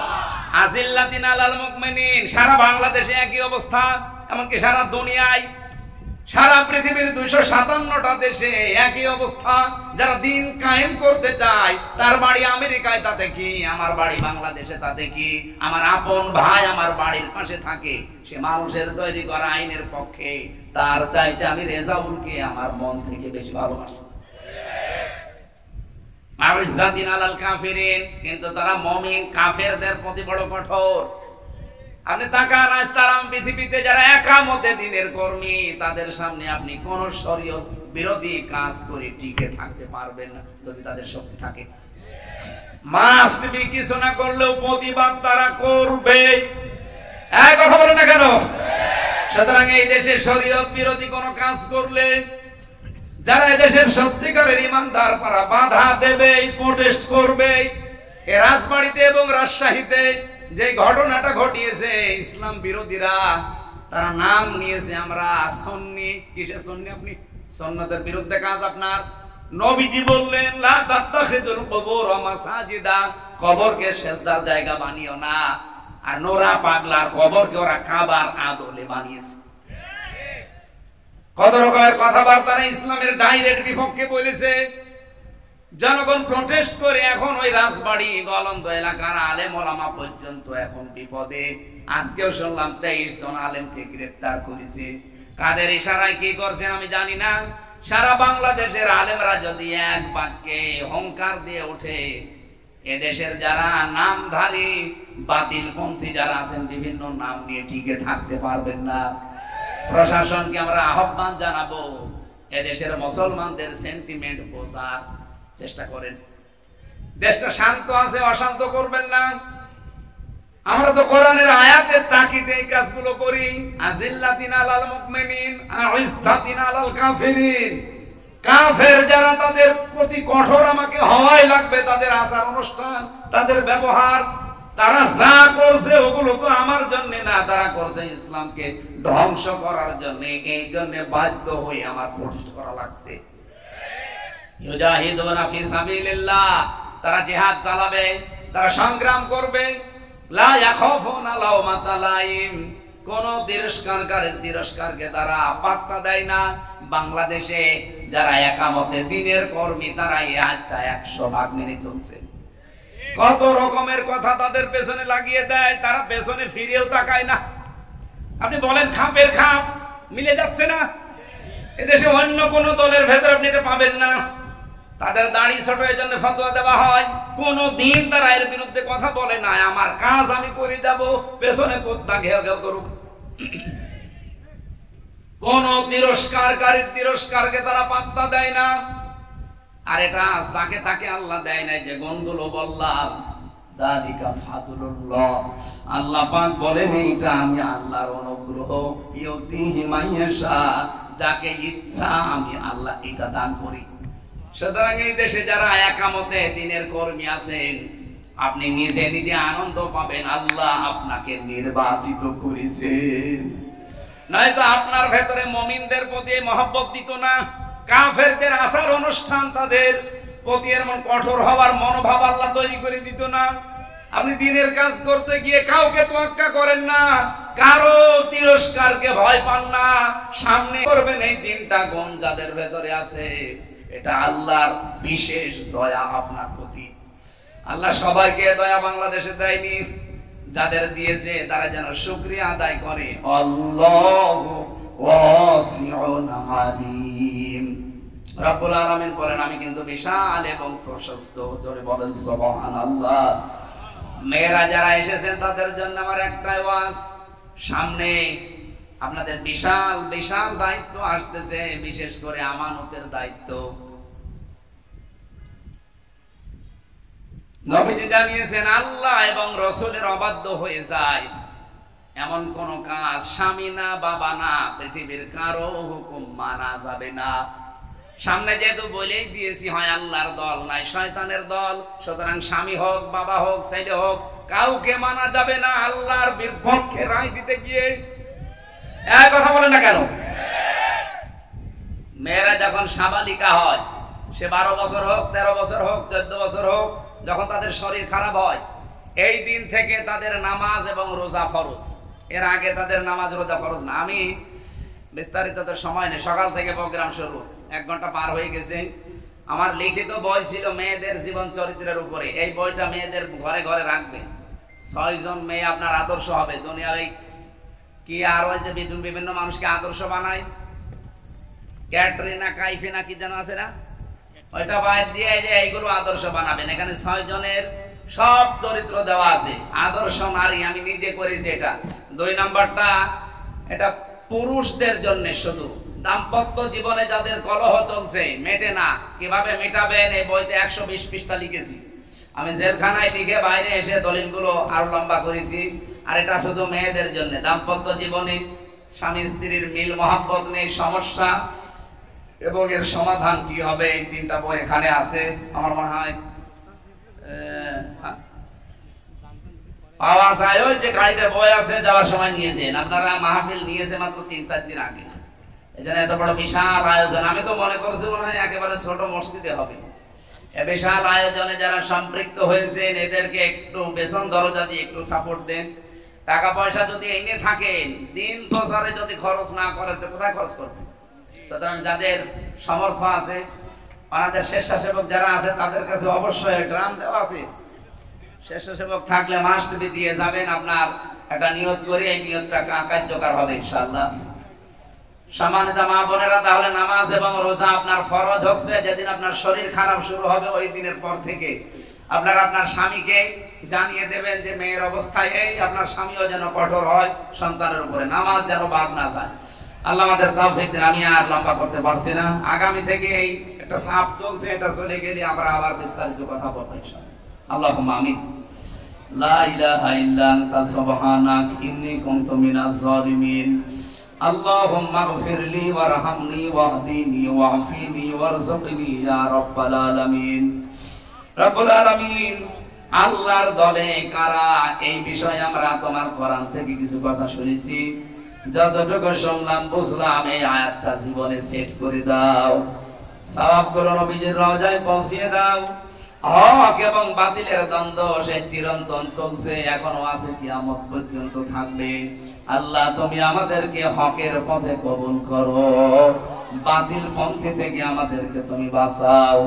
Speaker 2: আজিল্লাতিন আলাল মুমিনিন, সারা বাংলাদেশে একই অবস্থা, এমনকি সারা দুনিয়ায়, সারা পৃথিবীর 257টা দেশে একই অবস্থা। যারা দিন কায়েম করতে চায় তার বাড়ি আমেরিকায়, তাতে কি? আমার বাড়ি বাংলাদেশে, তাতে কি? আমার আপন ভাই আমার বাড়ির পাশে থাকে, সে মানুষের তৈরি করা আইনের পক্ষে, তার চাইতে আমি রেজাউলকে আমার মন থেকে বেশি ভালোবাসি। আইজ্জাতিন আলাল কাফিরিন, কিন্তু তারা মুমিন, কাফেরদের প্রতি বড় কঠোর। আপনি তাকান আজ তারা পৃথিবীতে যারা একামতে দিনের কর্মী, তাদের সামনে আপনি কোন শরীয়ত বিরোধী কাজ করে টিকে থাকতে পারবেন না যদি তাদের শক্তি থাকে। মাস্ট বি, কিছু না করলেও প্রতিবাদ তারা করবে। এক কথা বলেন না কেন? সুতরাং এই দেশে শরীয়ত বিরোধী কোন কাজ করলে যারা এদেশের সত্যিকারের ইমানদার তারা বাধা দেবে, প্রোটেস্ট করবে। এ রাজবাড়িতে এবং রাজশাহীতে যে ঘটনাটা ঘটিয়েছে, ইসলাম বিরোধীরা তারা নাম নিয়েছে আমরা সুন্নি। কিসের সুন্নি? আপনি সুন্নতের বিরুদ্ধে কাজ আপনার। নবীজি বললেন লা তাত্তাখিদুল কুবুর মাসাজিদা, কবরকে সেজদার জায়গা বানিও না। আর নোরা পাগলার কবরকে ওরা কাবার আদলে বানিয়েছে। কত রকমের কথাবার্তা ইসলামের ডাইরেক্ট বিপক্ষে বলেছে। জনগণ প্রটেস্ট করে এখন ওই রাজবাড়ি গলন্দ এলাকার আলেম ওলামা পর্যন্ত এখন বিপদে। আজকেও শুনলাম 23 জন আলেমকে গ্রেফতার করেছে। কাদের ইশারায় কি করছেন আমি জানি না। সারা বাংলাদেশের আলেমরা যদি এক বাক্যে হুঙ্কার দিয়ে ওঠে, এদেশের যারা নামধারী বাতিলপন্থী যারা আছেন বিভিন্ন নাম নিয়ে টিকে থাকতে পারবেন না। প্রশাসনকে আমরা আহ্বান জানাবো, এদেশের মুসলমানদের সেন্টিমেন্ট বোঝার চেষ্টা করেন। দেশটা শান্ত আছে, অশান্ত করবেন না। আমরা তো কোরআনের আয়াতের তাকিদে এই কাজগুলো করি। আজিল্লাতিন আলাল মুমিনিন আইজ্জাতিন আলাল কাফিরিন, কাফের যারা তাদের প্রতি কঠোর আমাকে হওয়াই লাগবে। তাদের আচার অনুষ্ঠান, তাদের ব্যবহার, তারা যা করছে ওগুলো তো আমার জন্য না, তারা করছে ইসলামকে ধ্বংস করার জন্য। এই জন্য বাধ্য হয়ে আমার প্রতিষ্ঠা করা লাগছে। ইউজাহিদুনা ফি সাবিলিল্লাহ, তারা জিহাদ চালাবে, তারা সংগ্রাম করবে। লা ইয়াখাফুনা লাওমাতা লাইম, কোন তিরস্কারকে তারা পাত্তা দেয় না। বাংলাদেশে যারা একামতে দিনের কর্মী তারা এই আয়াতটা 100% মেনে চলছে। কত রকমের কথা তাদের পেছনে লাগিয়ে দেয়, তারা পেছনে ফিরেও তাকায় না। আপনি বলেন খাপের খাপ মিলে যাচ্ছে না? এদেশে অন্য কোন দলের ভেতর আপনি এটা পাবেন না। তাদের দাড়ি ছোট এর জন্য ফতোয়া দেওয়া হয়, কোন দিন তারা এর বিরুদ্ধে কথা বলে না। আমার কাজ আমি করে যাব, পেছনে কোত্তা ঘেউ ঘেউ করুক। কোন তিরস্কারকে তারা পাত্তা দেয় না। আর এটা যাকে তাকে আল্লাহ দেয় নাই, যে গুণগুলো বললাম, যালিকা ফাদলুল্লাহ, আল্লাহ পাক বলেন এটা আমি আল্লাহর অনুগ্রহ। ইউতিহি মাইয়াশা, যাকে ইচ্ছা আমি আল্লাহ এটা দান করি। সুতরাং এই দেশে যারা একামতে দিনের কর্মী আছেন, আপনি নিজে নিজে আনন্দ পাবেন আল্লাহ আপনাকে নির্বাচিত করেছেন। নয়তো আপনার ভেতরে মুমিনদের প্রতি মহব্বত দিত না। কাফেরদের আচার অনুষ্ঠান, তাদের প্রতি এমন কঠোর হওয়ার মনোভাব আল্লাহ তৈরি করে দিত না। আপনি দিনের কাজ করতে গিয়ে কাউকে তোয়াক্কা করেন না, কারো তিরস্কারকে ভয় পান না। সামনে করবেন এই তিনটা গুণ যাদের ভেতরে আছে, এটা আল্লাহর বিশেষ দয়া আপনার প্রতি। আল্লাহ সবাইকে দয়া বাংলাদেশে দেয়নি, যাদের দিয়েছে তারা যেন শুকরিয়া আদায় করে। আল্লাহু ওয়াসিউন আলিম। রব্বুল আলামিন বলেন আমি কিন্তু বিশাল এবং প্রশস্ত। জোরে বলেন সুবহানাল্লাহ। মেয়েরা যারা এসেছেন তাদের জন্য আমার একটাই ওয়াজ, সামনে আপনাদের বিশাল বিশাল দায়িত্ব আসতেছে, বিশেষ করে আমানতের দায়িত্ব। নবীজি জানিয়েছেন আল্লাহ এবং রাসূলের অবাধ্য হয়ে যায় এমন কোন কাজ স্বামী না বাবা না পৃথিবীর কারো হুকুম মানা যাবে না। সামনে যেহেতু বলেই দিয়েছি হয় আল্লাহর দল নাই শয়তানের দল, সুতরাং স্বামী হোক বাবা হোক ছেলে হোক কাউকে মানা যাবে না আল্লাহর বিপক্ষে রায় দিতে গিয়ে। এক কথা বলেন না কেন? মেয়েরা যখন সাবালিকা হয়, সে 12 বছর হোক 13 বছর হোক 14 বছর হোক, যখন তাদের শরীর খারাপ হয় এই দিন থেকে তাদের নামাজ এবং রোজা ফরজ। এর আগে তাদের নামাজ রোজা ফরজ না। আমি বিস্তারিত তো সময় নেই, সকাল থেকে প্রোগ্রাম শুরু, 1 ঘন্টা পার হয়ে গেছে। আমার লিখিত বই ছিল মেয়েদের জীবন চরিত্রের উপরে। এই বইটা মেয়েদের ঘরে ঘরে রাখবেন। 6 জন মেয়ে আপনার আদর্শ হবে দুনিয়ার। কি আর ওই যে বিভিন্ন মানুষকে আদর্শ বানায়, ক্যাটরিনা কাইফিনা কি যেন আছে না, ওইটা বাদ দিয়ে যে এইগুলো আদর্শ বানাবেন। এখানে 6 জনের সব চরিত্র দেওয়া আছে, আদর্শ নারী। আমি নিজে করেছি এটা। 2 নম্বরটা এটা পুরুষদের জন্য, শুধু দাম্পত্য জীবনে যাদের কলহ চলছে মেটে না, কিভাবে মেটাবেন এই বইতে 120 পৃষ্ঠা লিখেছি। আমি জেলখানায় লিখে বাইরে এসে দলিলগুলো আরো লম্বা করেছি। আর এটা শুধু মেয়েদের জন্য, দাম্পত্য জীবনে স্বামী স্ত্রীর মিল মহব্বত নেই, সমস্যা এবং এর সমাধান কি হবে, এই 3টা বই এখানে আছে। আমার মনে হয় পাওয়া যায়, ওই যে গাড়িতে বই আছে, যাওয়ার সময় নিয়েছেন আপনারা। মাহফিল নিয়েছে মাত্র 3-4 দিন আগে, এই জন্য এত বড় বিশাল আয়োজন। আমি তো মনে করছি মনে হয় একেবারে ছোট মসজিদে হবে। এই বিশাল আয়োজনে যারা সম্পৃক্ত হয়েছেন এদেরকে একটু বেতন দরজা দিয়ে একটু সাপোর্ট দেন। টাকা পয়সা যদি এনে থাকেন, দিন প্রচারে যদি খরচ না করেন তো কোথায় খরচ করবেন? সুতরাং যাদের সমর্থ আছে, ওনাদের স্বেচ্ছাসেবক যারা আছে তাদের কাছে অবশ্যই ড্রাম দেওয়া আছে। স্বেচ্ছাসেবক থাকলে মাস্ট বি দিয়ে যাবেন। আপনার একটা নিয়ত করে এই নিয়তটা কার্যকর হবে ইনশাআল্লাহ। সম্মানিত মা বোনেরা, তাহলে নামাজ এবং রোজা আপনার ফরজ হচ্ছে যেদিন আপনার শরীর খারাপ শুরু হবে ওই দিনের পর থেকে। আপনার স্বামীকে জানিয়ে দেবেন যে মেয়ের অবস্থায় এই, আপনার স্বামীও যেন কঠোর হয় সন্তানের উপরে, নামাজ যেন বাদ না যায়। আল্লাহ আমাদের তৌফিক দেন। আমি আর লম্বা করতে পারছি না। আগামী থেকে এই একটা সাপ চলছে, এটা চলে গেলে আমরা আবার বিস্তারিত কথা বলবো ইনশাআল্লাহ। আল্লাহুম্মা আমিন। লা ইলাহা ইল্লা আনতা সুবহানাক ইন্নী কুনতু মিনাজ জালিমিন। আল্লাহুম্মা গফিরলি ওয়ারহামনি ওয়াহদিনি ওয়াফিনি ওয়ারযুকনি ইয়া রাব্বাল আলামিন। রব্বুল আলামিন, আল্লাহর দলে কারা এই বিষয়ে আমরা তোমার কোরআন থেকে কিছু কথা শুনেছি। যতটুকু শুনলাম বুঝলাম, এই আয়াতটা জীবনে সেট করে দাও। সওয়াবগুলো নবীজির রওজায় পৌঁছিয়ে দাও। হক এবং বাতিলের দ্বন্দ্ব সে চিরন্তন চলছে, এখনো আছে, কিয়ামত পর্যন্ত থাকবে। আল্লাহ তুমি আমাদেরকে হকের পথে কবুল করো, বাতিল পন্থী থেকে আমাদেরকে তুমি বাঁচাও।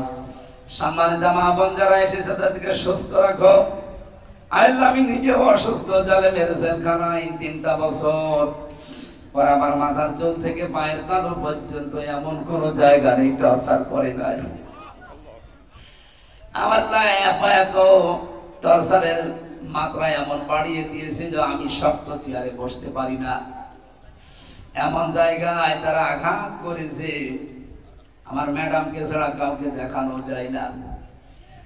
Speaker 2: সম্মানিত মা বোন যারা এসেছে তাদেরকে সুস্থ রাখো। আল্লাহ আমি নিজেও অসুস্থ, জালেমের জেলখানায় 3টা বছর। পর আমার মাথার চুল থেকে পায়ের তালু পর্যন্ত এমন কোন জায়গা নেই টর্চার করে নাই। আমার টর্চারের মাত্রা এমন বাড়িয়ে দিয়েছে যে আমি শক্ত চেয়ারে বসতে পারি না। এমন জায়গায় তারা আঘাত করেছে, আমার ম্যাডামকে ছাড়া কাউকে দেখানো যায় না।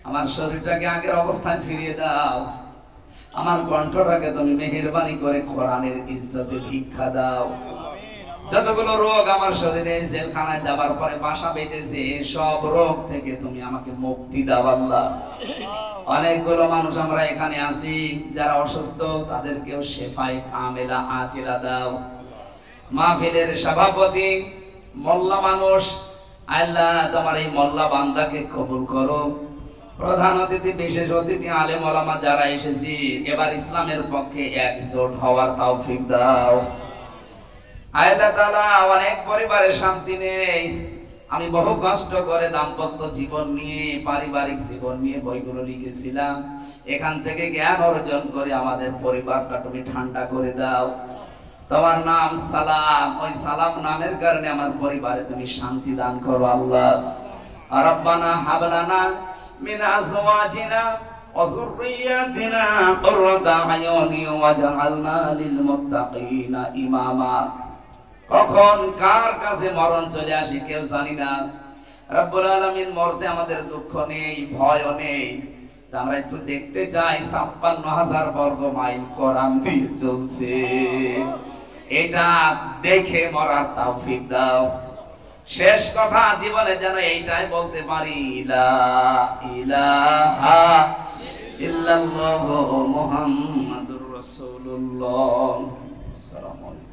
Speaker 2: আমার শরীরটাকে আগের অবস্থায় ফিরিয়ে দাও। আমার কণ্ঠটাকে তুমি মেহেরবানি করে কোরআনের ইজ্জতে ভিক্ষা দাও। যতগুলো রোগ আমার শরীরে জেলখানায় যাবার পরে বাসা বেঁধেছে, সব রোগ থেকে তুমি আমাকে মুক্তি দাও আল্লাহ। অনেকগুলো মানুষ আমরা এখানে আছি যারা অসুস্থ, তাদেরকেও শেফায়ে কামেলা আজিলা দাও। মাহফিলের সভাপতি মোল্লা মানুষ, আল্লাহ তোমার এই মোল্লা বান্দাকে কবুল করো। প্রধান অতিথি, বিশেষ অতিথি, আলেম ওলামা যারা এসেছি, এবার ইসলামের পক্ষে একজোট হওয়ার তৌফিক দাও। আল্লাহ তাআলা অনেক পরিবারের শান্তি নেই,
Speaker 1: আমি বহু কষ্ট করে দাম্পত্য জীবন নিয়ে, পারিবারিক জীবন নিয়ে বইগুলো লিখেছিলাম। এখান থেকে জ্ঞান অর্জন করে আমাদের পরিবারটা তুমি ঠান্ডা করে দাও। তোমার নাম সালাম, ওই সালাম নামের কারণে আমার পরিবারে তুমি শান্তি দান করো আল্লাহ। রব্বানা হাব লানা মিন আজওয়াজিনা ওয়া যুররিয়াতিনা কুররাতা আয়ুনি ওয়াজআলনা লিল মুত্তাকিনা ইমামা। কখন কার কাছে মরণ চলে আসে কেউ জানি না। রব্বুল আলামিন, মরতে আমাদের দুঃখ নেই, ভয়ও নেই। আমরা একটু দেখতে চাই ৫৬,০০০ বর্গ মাইল কোরআন দিয়ে চলছে, এটা দেখে মরার তৌফিক দাও। শেষ কথা জীবনে যেন এইটাই বলতে পারি, লা ইলাহা ইল্লাল্লাহু মুহাম্মাদুর রাসূলুল্লাহ। আসসালামু আলাইকুম।